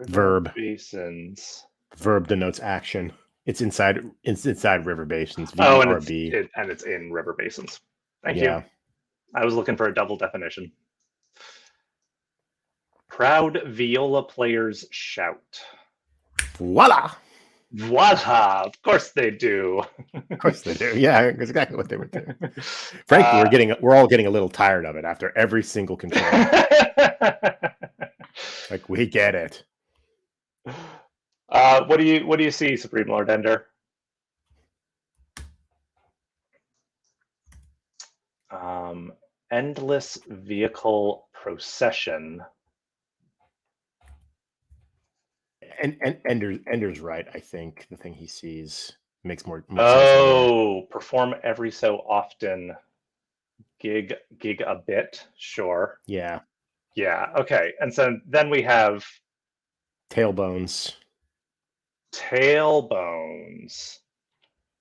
Verb. Basins. Verb denotes action. It's inside river basins. V-E-R-B. And it's in river basins. Thank you. I was looking for a double definition. Proud viola players shout. Voila! Voila! Of course they do. Of course they do. Yeah, that's exactly what they would do. Frankly, we're all getting a little tired of it after every single control. Like, we get it. What do you see, Supreme Lord Ender? Endless vehicle procession. And Ender's right. I think the thing he sees makes sense. In the end. Oh, perform every so often. Gig a bit. Sure. Yeah. Yeah. Okay. And so then we have Tailbones. tailbones,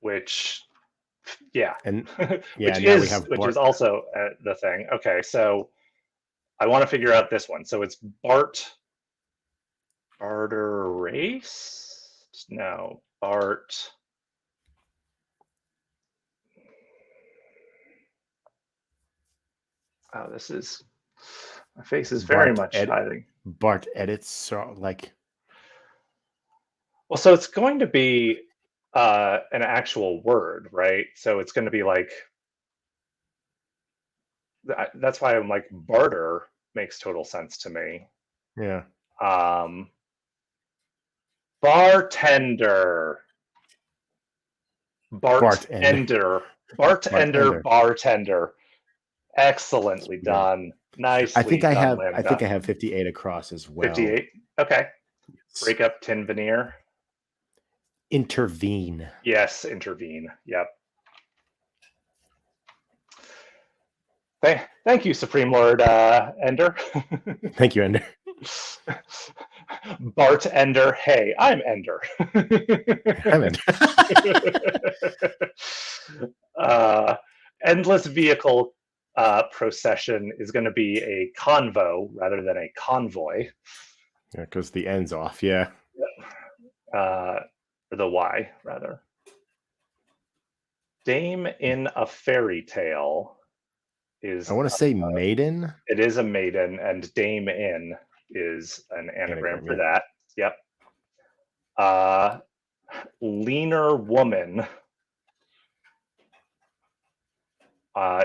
which, yeah, And which now we is have Bart. also the thing. Okay, so I want to figure out this one. So it's Barter race? No, Bart. Oh, my face is very much hiding. Bart edits, so like. Well, so it's going to be an actual word, right? So it's going to be like, that's why I'm like, barter makes total sense to me. Yeah. Bartender. Bartender. Excellently done. Nicely I think done, I Lambda. think I have 58 across as well. 58. Okay. Break up tin veneer. Intervene. Yes, intervene. Yep. Thank you, Supreme Lord Ender. Thank you, Ender. Bart Ender. Hey, I'm Ender. I'm Ender. Endless vehicle procession is going to be a convo rather than a convoy. Yeah, because the end's off. Yeah. Or the Y, rather. Dame in a fairy tale is. I want to say maiden. It is a maiden, and Dame in is an anagram for that. Yep. Leaner woman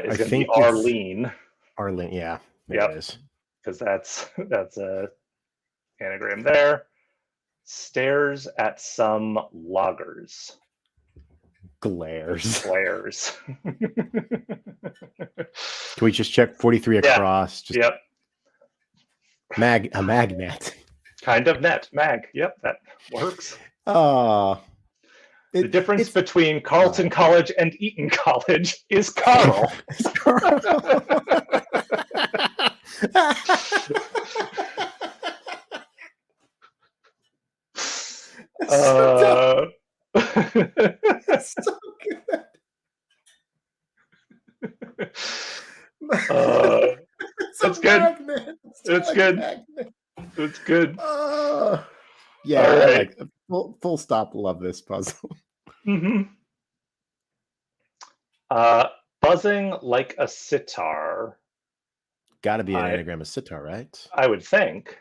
is going to be Arlene. Arlene, yeah. Yep. It is. Because that's a anagram there. Stares at some loggers. Glares. Can we just check 43 across? Just yep. A magnet. Kind of net. Mag. Yep, that works. The difference between Carleton College and Eton College is Carl. So good. It's good. It's good. It's good. Yeah, right. I like full stop. Love this puzzle. Buzzing like a sitar. Got to be an anagram of sitar, right? I would think,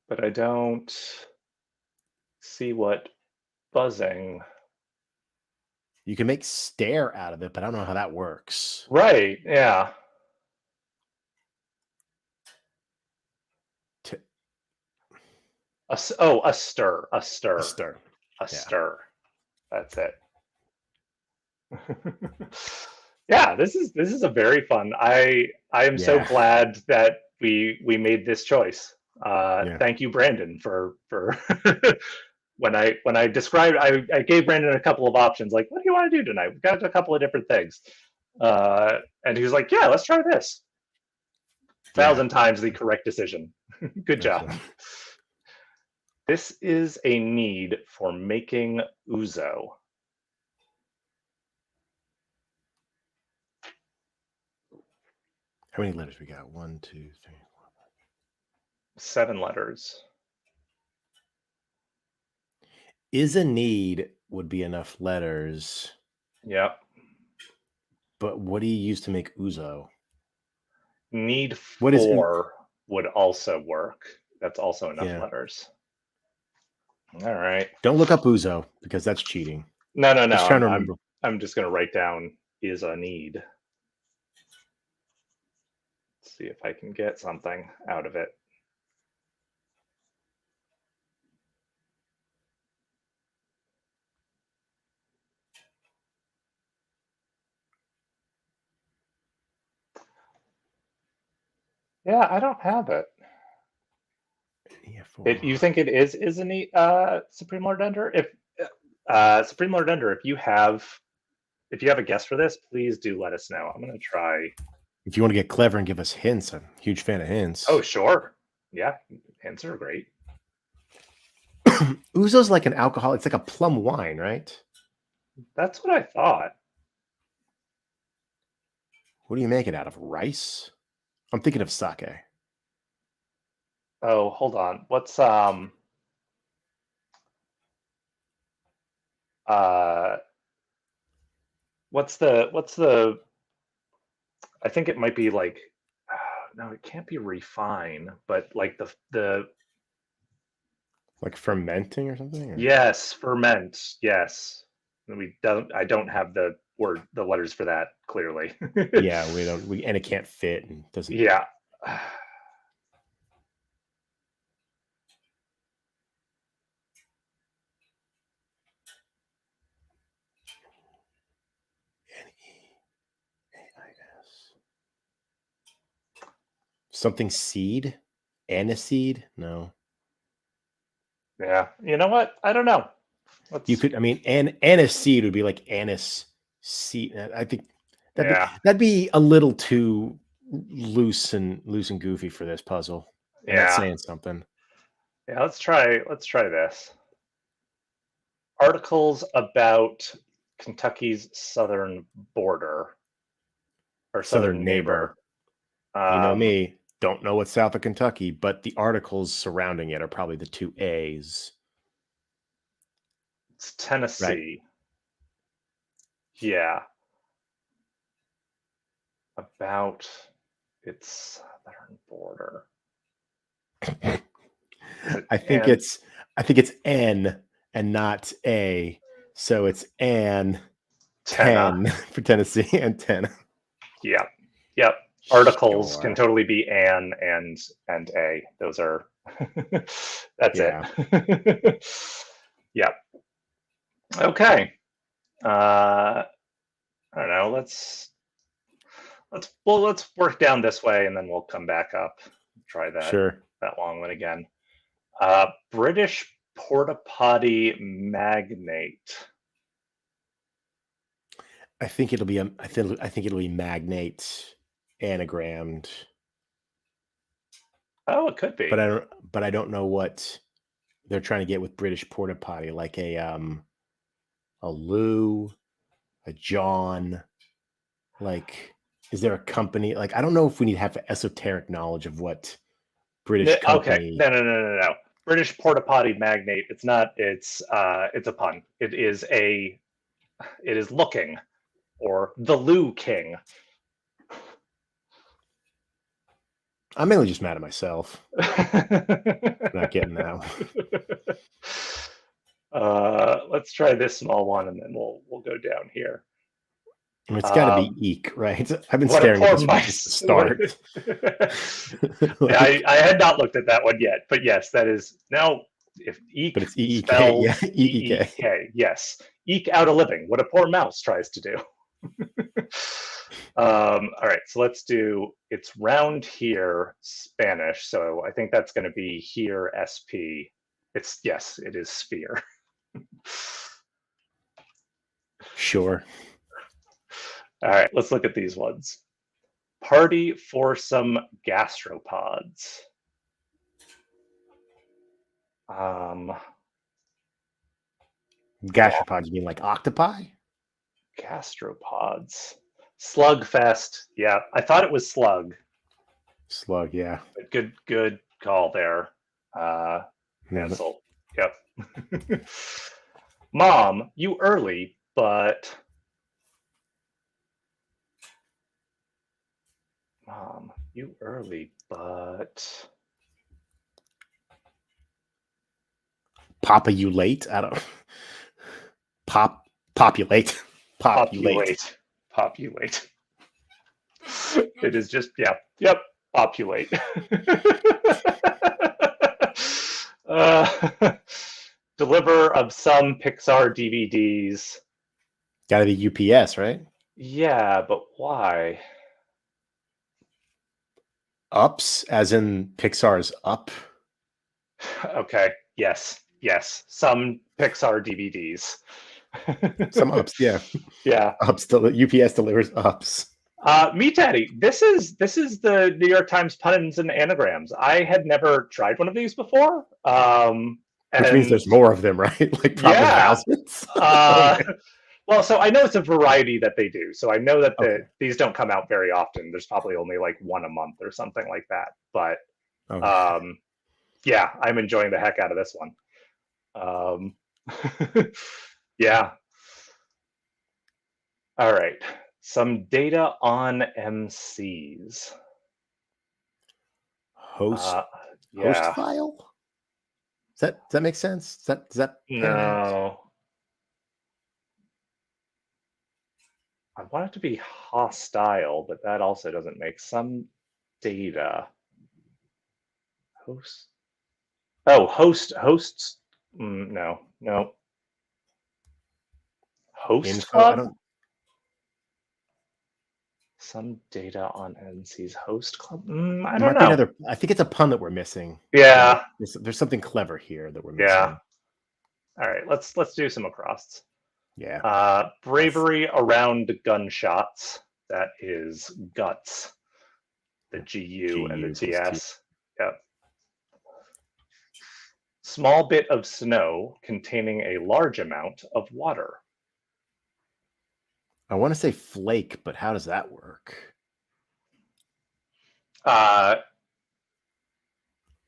but I don't see what buzzing. You can make stare out of it, but I don't know how that works. Right? Yeah. A stir. That's it. Yeah, this is a very fun. I am so glad that we made this choice. Thank you, Brandon, for when I described, I gave Brandon a couple of options, like, what do you want to do tonight? We've got a couple of different things, and he was like, yeah, let's try this. 1,000 times the correct decision. Good job. This is a need for making ouzo. How many letters we got? 1, 2, 3, 4, 5. 7 letters. Is a need would be enough letters. Yep. But what do you use to make ouzo? Need for would also work. That's also enough letters. All right. Don't look up ouzo because that's cheating. No. I'm just going to write down is a need. Let's see if I can get something out of it. Yeah, I don't have it. You think it is, isn't he, Supreme Lord Ender? If Supreme Lord Ender, if you have a guess for this, please do let us know. I'm gonna try. If you want to get clever and give us hints, I'm a huge fan of hints. Oh, sure. Yeah, hints are great. Ouzo's like an alcohol. It's like a plum wine, right? That's what I thought. What do you make it out of? Rice? I'm thinking of sake. Oh, hold on. Uh what's the I think it might be like no, it can't be refine, but like the Like fermenting or something? Or? yes, ferment. Yes. I don't have the letters for that clearly. Yeah, we don't. And it can't fit and doesn't. Yeah. N-E-A-I-S. Something seed? Aniseed? No. Yeah. You know what? I don't know. You could. I mean, aniseed would be like anise seed. I think that'd be a little too loose and goofy for this puzzle. And that's Yeah. saying something. Yeah, let's try this. Articles about Kentucky's southern border or southern neighbor. You know me, don't know what's south of Kentucky, but the articles surrounding it are probably the two A's. It's Tennessee. Right. Yeah. About its southern border. I think it's N and not A. So it's N 10 for Tennessee and 10. Yeah. Yep. Articles can totally be an and a. Those are that's it. Yep. Okay. I don't know. Let's work down this way and then we'll come back up. Try that long one again. British porta potty magnate. I think it'll be I think it'll be magnate anagrammed. Oh, it could be. But I don't know what they're trying to get with British porta potty, like a Lou, a John. Like, is there a company? Like, I don't know if we need to have esoteric knowledge of what British company. Okay, no. British porta potty magnate. It's not. It's a pun. It is looking, or the Lou King. I'm mainly just mad at myself. Not getting that one. Let's try this small one, and then we'll go down here. I mean, it's got to be eek, right? I've been staring at this to start. I had not looked at that one yet, but yes, that is now. If eek, but it's E-E-K, yeah, E-E-K, yes. Eke out a living, what a poor mouse tries to do. All right, so let's do, it's round here, Spanish, so I think that's going to be here, SP. Yes, it is sphere. Sure. All right, let's look at these ones. Party for some gastropods. Gastropods, you mean like octopi? Gastropods. Slugfest. Yeah, I thought it was slug. Slug, yeah. But good call there. Cancel. Yep. Mom, you early, but Mom, you early, but Papa, you late? I don't. Populate. It is just yep. Populate. Deliver of some Pixar DVDs. Gotta be UPS, right? Yeah, but why? Ups, as in Pixar's Up. Okay. Yes. Some Pixar DVDs. Some ups, yeah. Yeah. Ups. UPS delivers ups. Meat Daddy, this is the New York Times puns and anagrams. I had never tried one of these before. Which means And there's more of them, right? Like probably yeah. thousands. Uh, well, so I know it's a variety that they do. So I know that Okay. these don't come out very often. There's probably only like one a month or something like that. But Okay. yeah, I'm enjoying the heck out of this one. Yeah. All right. Some data on MCs. Host Yeah. file? Does that make sense? Does that parallel? No. I want it to be hostile, but that also doesn't make some data. Host. Oh, hosts. No. Host Info? I club? don't. Some data on MC's host club? I It don't might be know. another. I think it's a pun that we're missing. Yeah. There's something clever here that we're Yeah. missing. All right. Let's do some across. Yeah. Bravery around gunshots. That is guts. The GU and the GU plus T. TS. Yep. Small bit of snow containing a large amount of water. I want to say flake, but how does that work?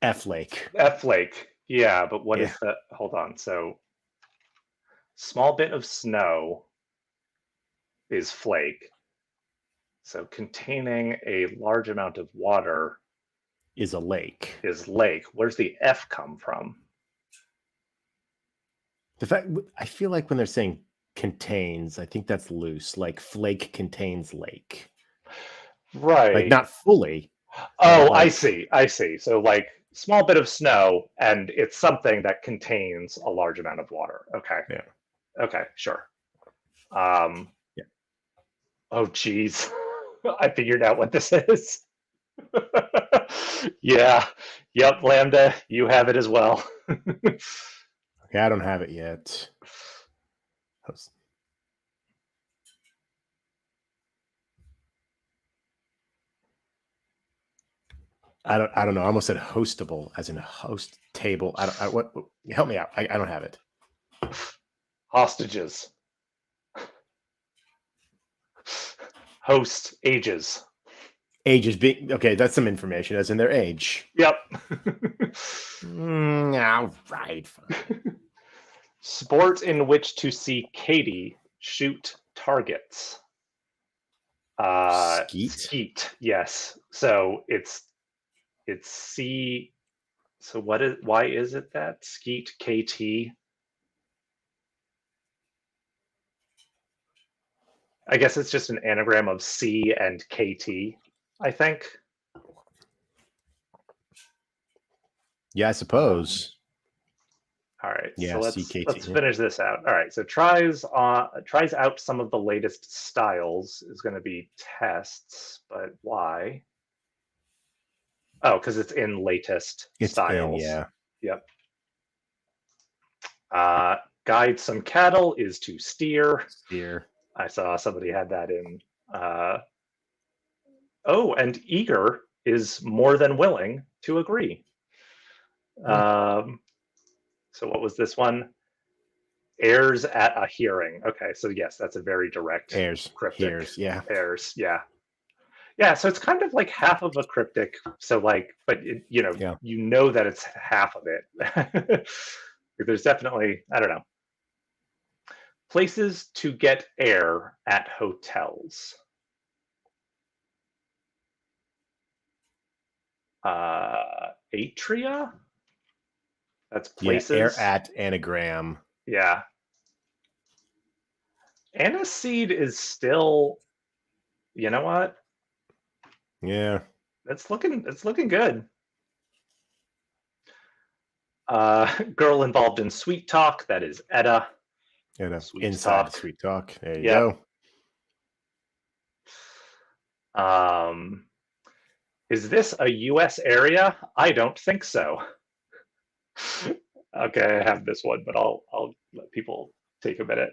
F-lake. F-lake. Yeah, but what Yeah. is that? Hold on. So small bit of snow is flake. So containing a large amount of water Is a lake. is lake. Where's the F come from? The fact I feel like when they're saying contains, I think that's loose. Like flake contains lake. Right. Like not fully. Oh, like, I see. So like small bit of snow, and it's something that contains a large amount of water. Okay. Yeah. Okay, sure. Yeah. Oh, geez. I figured out what this is. Yeah. Yep, Lambda, you have it as well. Okay, I don't have it yet. I don't know. I almost said hostable as in host table. What help me out. I don't have it. Hostages. Host ages. Age is big. Okay, that's some information as in their age. Yep. All right. Fine. Sport in which to see Katie shoot targets. Skeet. Yes. So it's C. So why is it that skeet KT? I guess it's just an anagram of C and KT, I think. Yeah, I suppose. All right, Yeah, so let's CKT, yeah. finish this out. All right, so tries out some of the latest styles is going to be tests, but why? Oh, because it's in latest styles. Yeah. Yep. Guide some cattle is to steer. Steer. I saw somebody had that in. Oh, and eager is more than willing to agree. So what was this one? Heirs at a hearing. Okay, so yes, that's a very direct heirs. Cryptic. Heirs, yeah. Heirs, yeah. Yeah, so it's kind of like half of a cryptic. So like, but you know that it's half of it. There's definitely, I don't know. Places to get air at hotels. Atria? That's places. Yeah, air at anagram. Yeah. Aniseed is still, you know what? Yeah. It's looking good. Girl involved in sweet talk, that is Edda. Sweet inside talk. Sweet talk. There you go. Is this a US area? I don't think so. Okay, I have this one, but I'll let people take a minute.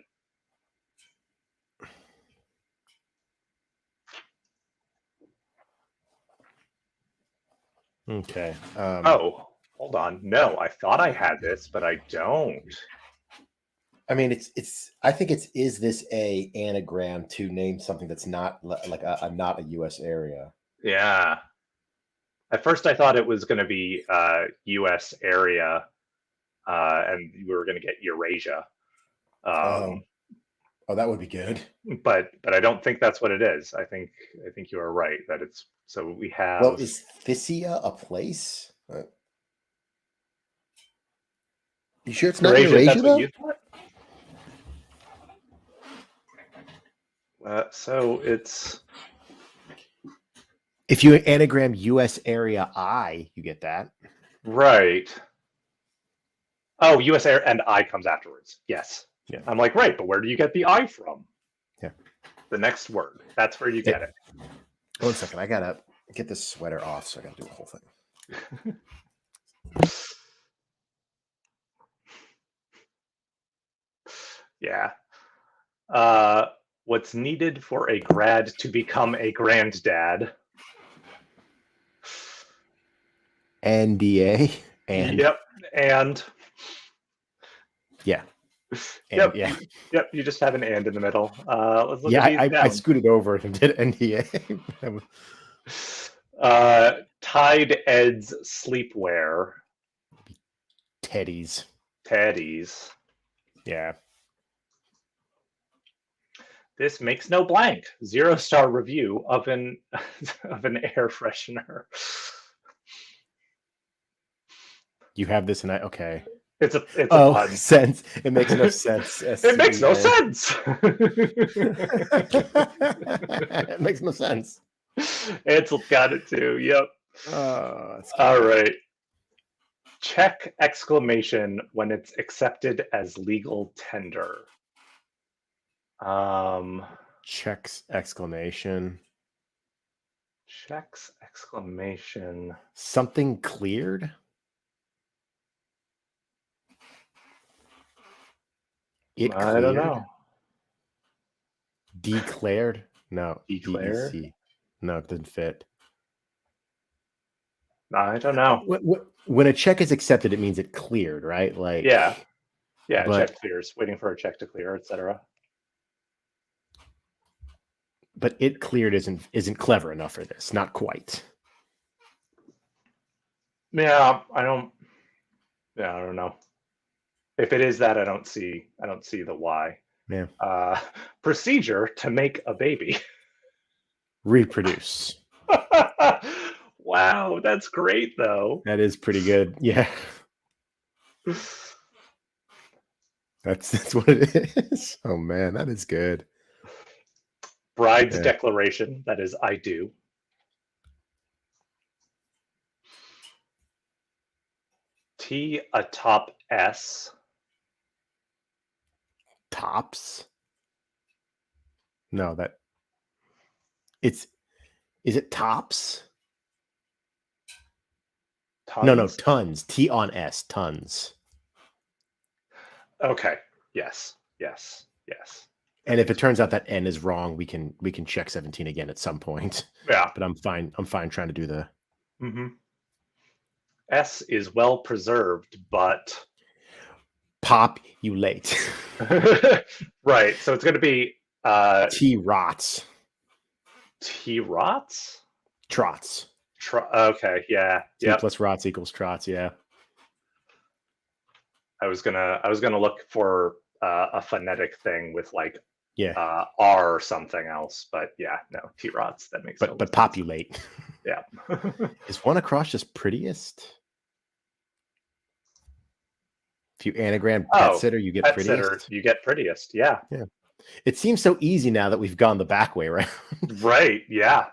Okay. Oh, hold on. No, I thought I had this, but I don't. I mean, it's. I think it's. Is this a anagram to name something that's not like a not a U.S. area? Yeah. At first, I thought it was going to be U.S. area, and we were going to get Eurasia. Oh, Um, that would be good. but I don't think that's what it is. I think you are right that it's. So we Well, have is Thysia a place? You sure it's not Eurasia. Eurasia That's what though? you thought. So it's If you anagram U.S. area I, you get that. right. Oh, US Air and I comes afterwards. Yes. Yeah. I'm like, right, but where do you get the I from? Yeah. The next word. That's where you get it. 1 second. I gotta get this sweater off, so I gotta do the whole thing. Yeah. What's needed for a grad to become a granddad? NDA and Yep. And yeah. yep. Yeah. Yep. You just have an and in the middle. Let's look Yeah, at these I down. scooted over and did NDA. Tide Ed's sleepwear. Teddy's. Teddies. Yeah. This makes no blank. 0-star review of an of an air freshener. You have this and I okay. It's a Oh, pun. sense. It makes no sense. It makes no sense. It makes no sense. Ansel got it too. Yep. That's All right. Check exclamation when it's accepted as legal tender. Checks exclamation. Checks exclamation. Something cleared? It cleared? I don't know. Declared? No. Declared? DEC. No, it doesn't fit. I don't know. When a check is accepted, it means it cleared, right? Like Yeah. but- Check clears. Waiting for a check to clear, etc. But it cleared isn't clever enough for this. Not quite. Yeah, I don't know. If it is that, I don't see the why. Yeah. Procedure to make a baby. Reproduce. Wow, that's great though. That is pretty good. Yeah. That's what it is. Oh man, that is good. Bride's declaration, that is I do. T atop S. Tops? No, is it tops? Tons? No, tons. T on S, tons. Okay. Yes. And if it turns out that N is wrong, we can check 17 again at some point. Yeah. But I'm fine trying to do the S is well preserved, but populate. Right. So it's going to be T rots. T rots? Trots. Okay, yeah. T plus rots equals trots, yeah. I was gonna look for a phonetic thing with like R or something else, but yeah, no, T rots. That makes but sense. populate. Yeah. Is one across just prettiest? If you anagram pet sitter, you get prettiest. Sitter, you get prettiest. Yeah. Yeah. It seems so easy now that we've gone the back way, right? Right. Yeah.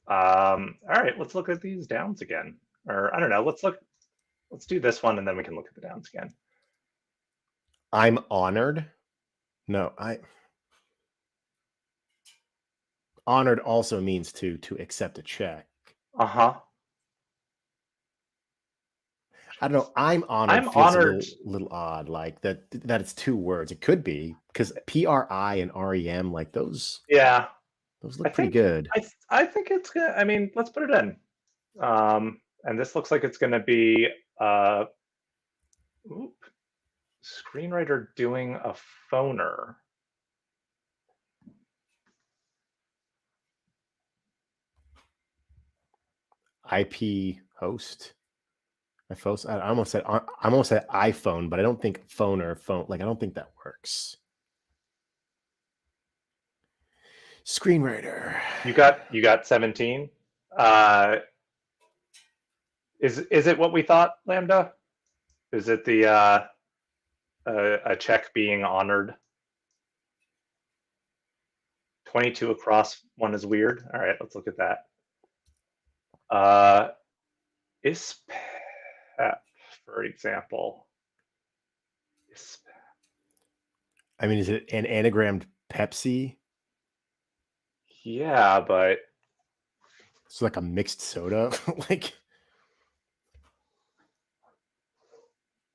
All right. Let's look at these downs again. Or I don't know. Let's do this one and then we can look at the downs again. I'm honored. No, honored also means to accept a check. Uh-huh. I don't know. I'm honored I'm feels honored. a little odd, like that it's two words. It could be because PRI and REM, like those Yeah. those I look pretty think good. I think it's good. I mean, let's put it in. And this looks like it's going to be oop, screenwriter doing a phoner. IP host. I almost said iPhone, but I don't think phone or phone. Like I don't think that works. Screenwriter. You got 17. Is it what we thought, Lambda? Is it the a check being honored? 22 across one is weird. All right, let's look at that. ISPEP, for example. I mean, is it an anagrammed Pepsi? Yeah, but it's like a mixed soda. Like,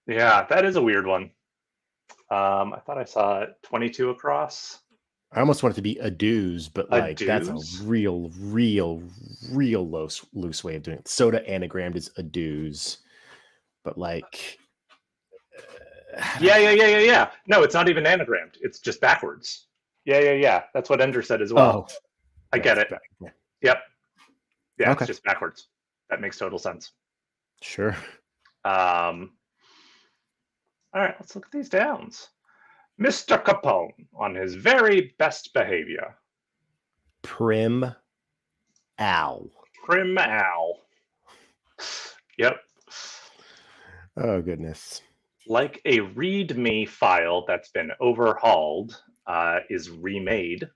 yeah, that is a weird one. I thought I saw 22 across. I almost want it to be a dues, but like that's a real loose way of doing it. Soda anagrammed is a dues, but like, yeah. No, it's not even anagrammed. It's just backwards. Yeah. That's what Ender said as well. Oh, I get it. Yeah. Yep. Yeah, okay. It's just backwards. That makes total sense. Sure. All right, let's look at these downs. Mr. Capone on his very best behavior. Prim Al. Prim Al. Yep. Oh, goodness. Like a README file that's been overhauled is remade.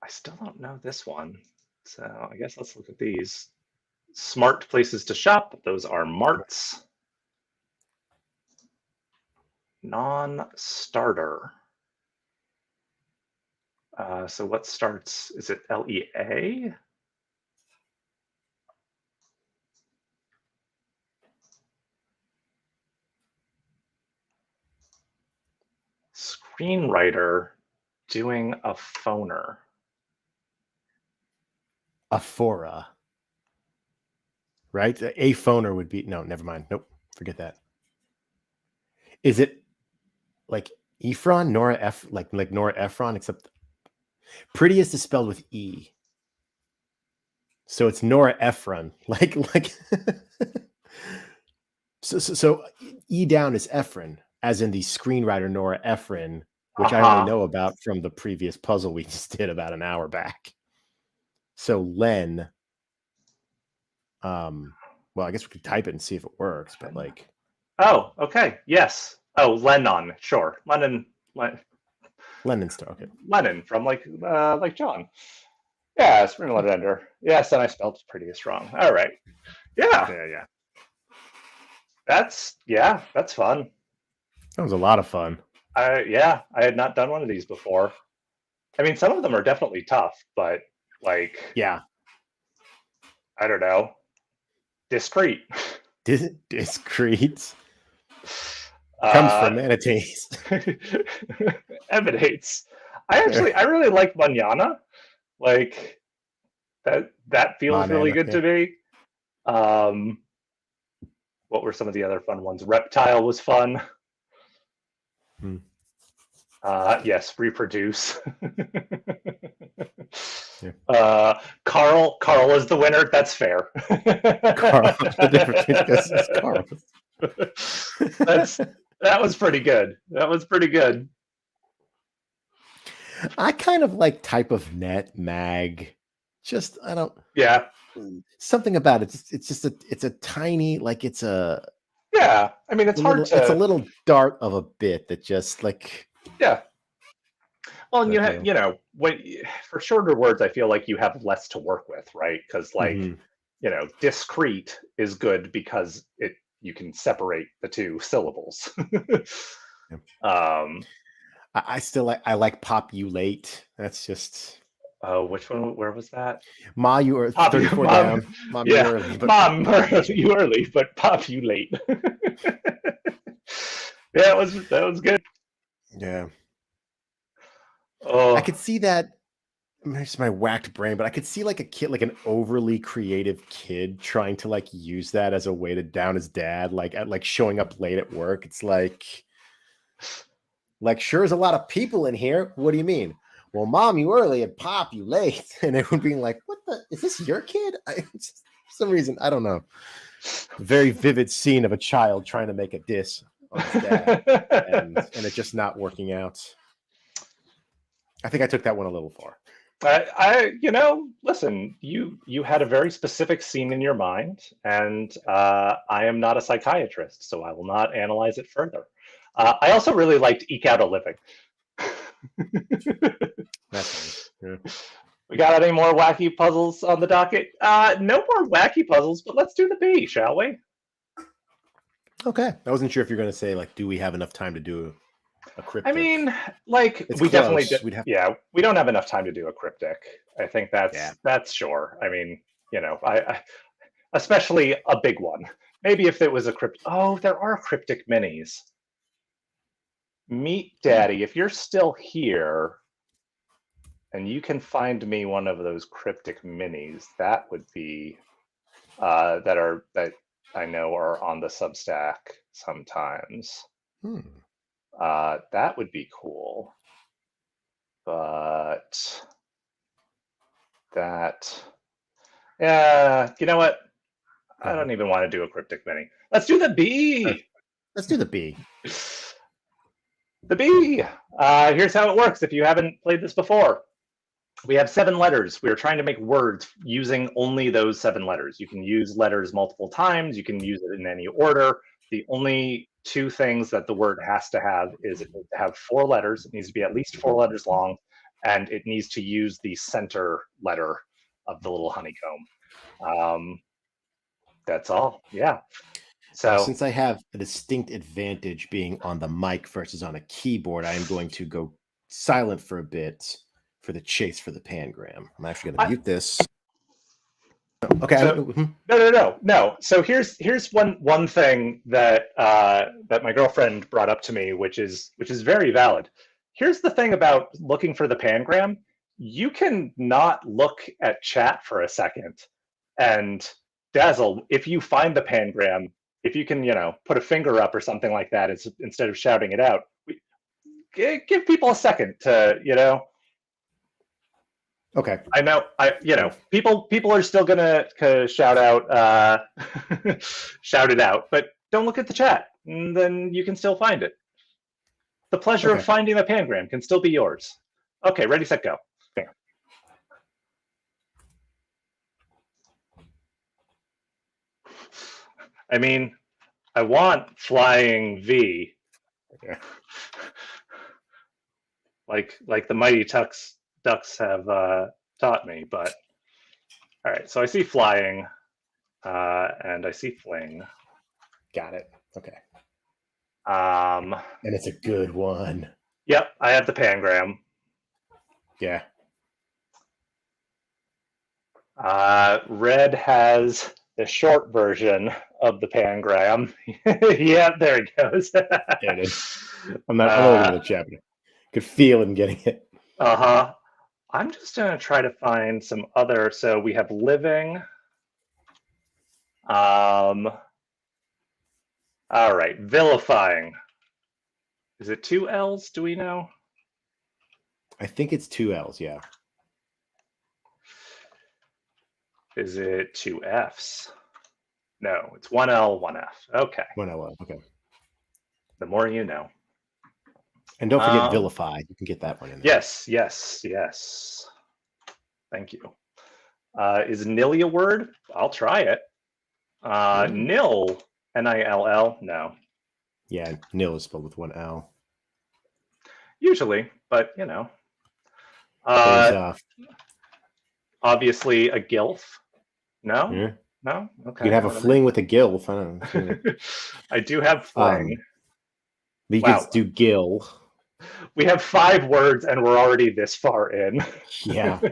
I still don't know this one. So I guess let's look at these. Smart places to shop. Those are marts. Non-starter. So what starts? Is it LEA? Screenwriter doing a phoner. Aphora. Right? A phoner would be no, never mind. Nope. Forget that. Is it like Ephron, Nora Ephron, except prettiest is spelled with E. So it's Nora Ephron. Like so E down is Ephron, as in the screenwriter Nora Ephron, which I only know about from the previous puzzle we just did about an hour back. So Len, well, I guess we could type it and see if it works, but like, oh, okay, yes. Oh, Lennon, sure, Lennon Star, okay. Lennon from like John. Yeah, screenwriter Ender. Yes, and I spelled prettiest wrong. All right. Yeah. That's fun. That was a lot of fun. I had not done one of these before. I mean, some of them are definitely tough, but like, yeah, I don't know. Discrete. Discrete comes from manatees. Emanates. I really like manana. Like that feels really good to me. What were some of the other fun ones? Reptile was fun. Yes, reproduce. Yeah. Carl is the winner. That's fair. Carl, Carl. That was pretty good. I kind of like type of net mag. Just I don't. Yeah. Something about it. It's a tiny, like it's a. Yeah, I mean it's hard to. It's a little dart of a bit that just like. Yeah. Well, and you know, when for shorter words, I feel like you have less to work with, right? Because like, discrete is good because you can separate the two syllables. I still like populate. That's just Oh, which one? Where was that? Ma, you are Pop, 34 mom. down. Mom, you Yeah, early, but mom, you early, but pop you late. Yeah, that was good. yeah. I Oh, could see that. It's my whacked brain, but I could see like a kid, like an overly creative kid trying to like use that as a way to down his dad, like at like showing up late at work. It's like sure is a lot of people in here. What do you mean? Well, mom, you early and pop, you late. And everyone being like, what the, is this your kid? For some reason, I don't know. A very vivid scene of a child trying to make a diss on his dad and it just not working out. I think I took that one a little far. listen, you had a very specific scene in your mind, and I am not a psychiatrist, so I will not analyze it further. I also really liked Eke Out a Living. That's nice. Yeah. We got any more wacky puzzles on the docket? No more wacky puzzles, but let's do the B, shall we? Okay. I wasn't sure if you're going to say, like, do we have enough time to do a cryptic? I mean, like, it's we close. definitely We'd have... Yeah, we don't have enough time to do a cryptic. I think that's sure. I mean, I especially a big one. Maybe if it was a cryptic. Oh, there are cryptic minis. Meet Daddy, if you're still here and you can find me one of those cryptic minis, that would be that I know are on the Substack sometimes. That would be cool. But yeah, you know what? I don't even want to do a cryptic mini. Let's do the B. Let's do the B. The B. Here's how it works if you haven't played this before. We have 7 letters. We are trying to make words using only those 7 letters. You can use letters multiple times. You can use it in any order. The only 2 things that the word has to have is it needs to have 4 letters. It needs to be at least 4 letters long, and it needs to use the center letter of the little honeycomb. That's all. Yeah. So since I have a distinct advantage being on the mic versus on a keyboard, I am going to go silent for a bit for the chase for the pangram. I'm actually going to mute this. Okay. So, no. So here's one thing that that my girlfriend brought up to me, which is very valid. Here's the thing about looking for the pangram. You can not look at chat for a second, and Dazzle, if you find the pangram, if you can, put a finger up or something like that, instead of shouting it out, give people a second to, Okay. I know. People are still gonna shout out, shout it out, but don't look at the chat, and then you can still find it. The pleasure of finding the pangram can still be yours. Okay, ready, set, go. Bam. I mean, I want flying V. Like the mighty Ducks have taught me, but all right. So I see flying, and I see fling. Got it. Okay. And it's a good one. Yep, I have the pangram. Yeah. Red has the short version of the pangram. Yeah, there it goes. There it is. I'm not looking at the chat. Could feel him getting it. I'm just gonna try to find some other. So we have living. All right, vilifying. Is it 2 L's? Do we know? I think it's 2 L's. Yeah. Is it 2 F's? No, it's 1 L, 1 F. Okay. 1 L. Okay. The more you know. And don't forget vilify. You can get that one in there. Yes. Thank you. Is nilly a word? I'll try it. Nil, Nill? No. Yeah, nil is spelled with 1 L. Usually, but obviously a gilf. No? Yeah. No? Okay. You can have a fling with a gilf. I don't know. I do have fling. You could do gill. We have 5 words and we're already this far in. Yeah. So a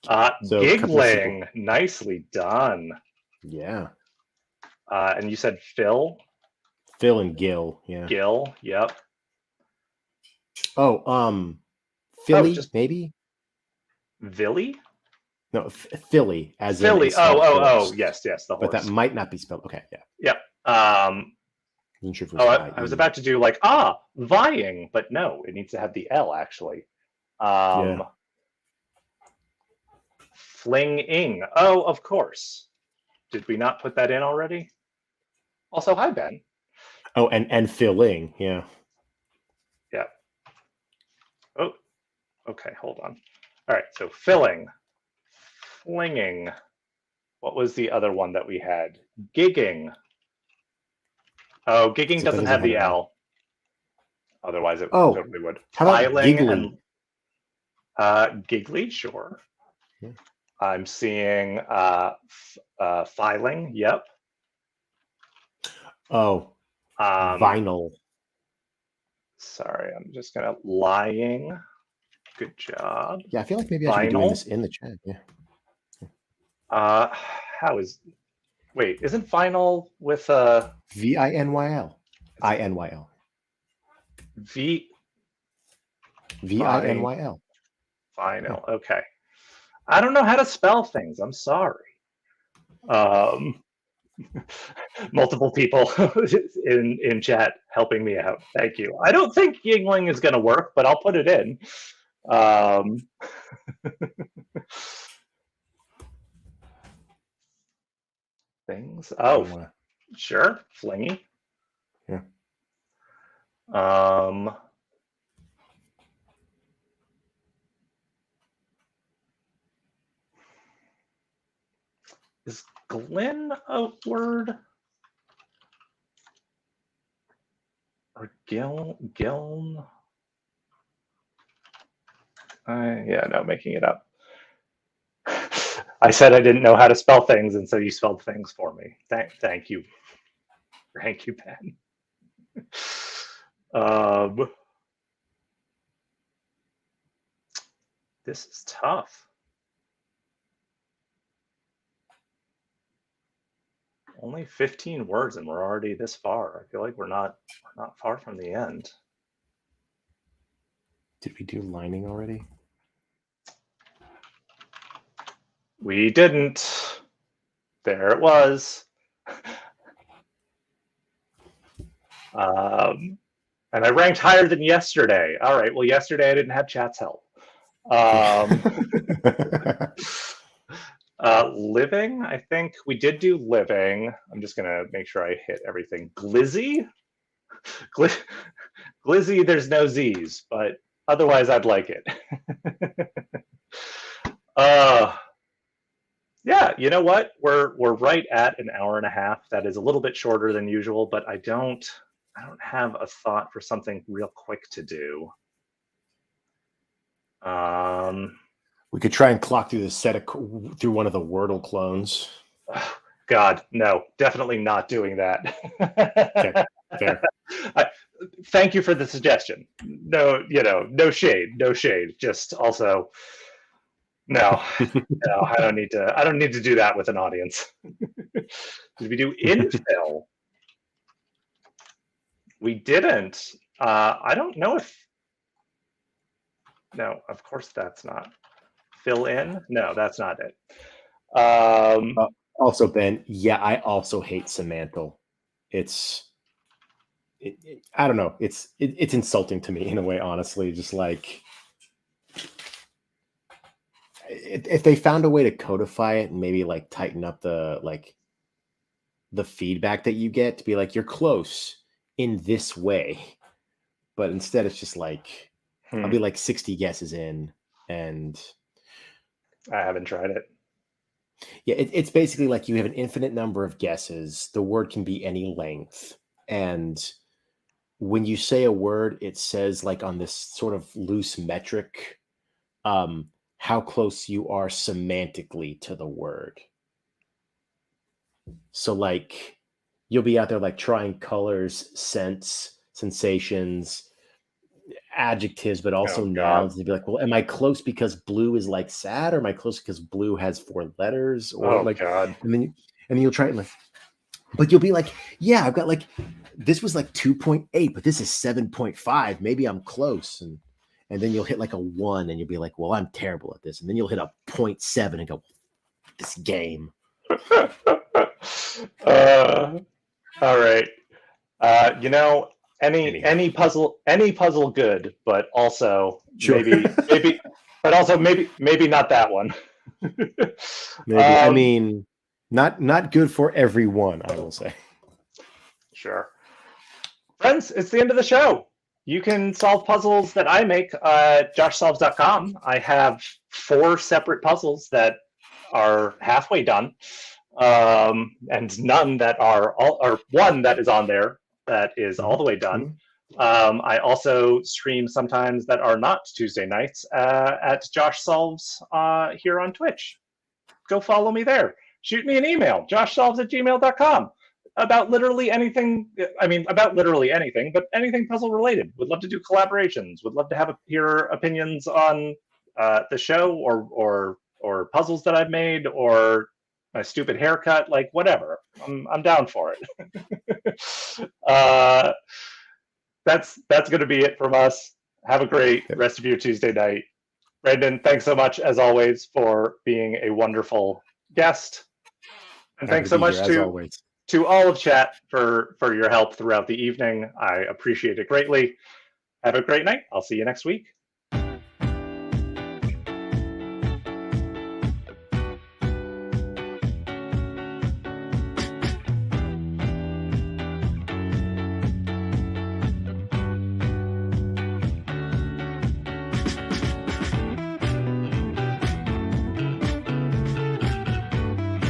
couple of simple. Giggling. Nicely done. Yeah. And you said Phil? Phil and Gil. Yeah. Gil? Yep. Oh, Philly, just maybe? Villy? No, Philly, as in Philly. a small horse. Yes, the But that horse. might not be spelled. Okay, yeah. Yep. Wasn't sure if it was I was about to do like, vying, but no, it needs to have the L actually. Yeah. Flinging. Oh, of course. Did we not put that in already? Also, hi, Ben. Oh, and filling. Yeah. Yeah. Oh, okay. Hold on. All right. So filling, flinging. What was the other one that we had? Gigging. Oh, gigging So that doesn't have the an L. Otherwise, it Oh, totally would. how about Filing giggly? and giggly, sure. Yeah. I'm seeing filing. Yep. Oh, vinyl. Sorry, I'm just gonna lying. Good job. Yeah, I feel like maybe I should be doing Vinyl. this in the chat. Yeah. How is? Wait, isn't vinyl with VINYL. INYL. V? VINYL. Vinyl. Okay. I don't know how to spell things. I'm sorry. Multiple people in chat helping me out. Thank you. I don't think giggling is going to work, but I'll put it in. Things. Oh, sure. Flingy. Yeah. Is Glenn a word? Or Giln? Yeah, no, making it up. I said I didn't know how to spell things, and so you spelled things for me. Thank you. Thank you, Ben. This is tough. Only 15 words, and we're already this far. I feel like we're not far from the end. Did we do lining already? We didn't. There it was. And I ranked higher than yesterday. All right. Well, yesterday I didn't have chat's help. Living, I think we did do living. I'm just gonna make sure I hit everything. Glizzy, Glizzy. There's no Z's, but otherwise I'd like it. Yeah, you know what? We're right at an hour and a half. That is a little bit shorter than usual, but I don't have a thought for something real quick to do. We could try and clock through through one of the Wordle clones. God, no, definitely not doing that. Okay, fair. Thank you for the suggestion. No, no shade. Just also, no, I don't need to do that with an audience. Did we do infill? We didn't. I don't know if. No, of course that's not. Fill in? No, that's not it. Also, Ben, yeah, I also hate Semantle. I don't know. It's insulting to me in a way, honestly. Just like if they found a way to codify it and maybe like tighten up the feedback that you get to be like, you're close in this way. But instead it's just like, I'll be like 60 guesses in and I haven't tried it. Yeah, it's basically like you have an infinite number of guesses. The word can be any length. And when you say a word, it says like on this sort of loose metric, how close you are semantically to the word. So like you'll be out there like trying colors, scents, sensations, adjectives, but also Oh, God. nouns. And you'd be like, well, am I close because blue is like sad, or am I close because blue has 4 letters? Or Oh, like, God. and then you'll try it, like, but you'll be like, yeah, I've got like, this was like 2.8, but this is 7.5. Maybe I'm close. And then you'll hit like a 1 and you'll be like, well, I'm terrible at this. And then you'll hit a 0.7 and go, this game. All right. Any puzzle good, but also Sure. maybe not that one. Maybe. I mean, not good for everyone, I will say. Sure. Friends, it's the end of the show. You can solve puzzles that I make at joshsolves.com. I have 4 separate puzzles that are halfway done, and none that are or one that is on there that is all the way done. I also stream sometimes that are not Tuesday nights at Josh Solves here on Twitch. Go follow me there. Shoot me an email, joshsolves@gmail.com. About literally anything. I mean, about literally anything, but anything puzzle related. Would love to do collaborations. Would love to hear opinions on the show or puzzles that I've made or my stupid haircut. Like whatever. I'm down for it. That's going to be it from us. Have a great rest of your Tuesday night. Brandon, thanks so much as always for being a wonderful guest, and thanks so much to all of chat for your help throughout the evening. I appreciate it greatly. Have a great night. I'll see you next week.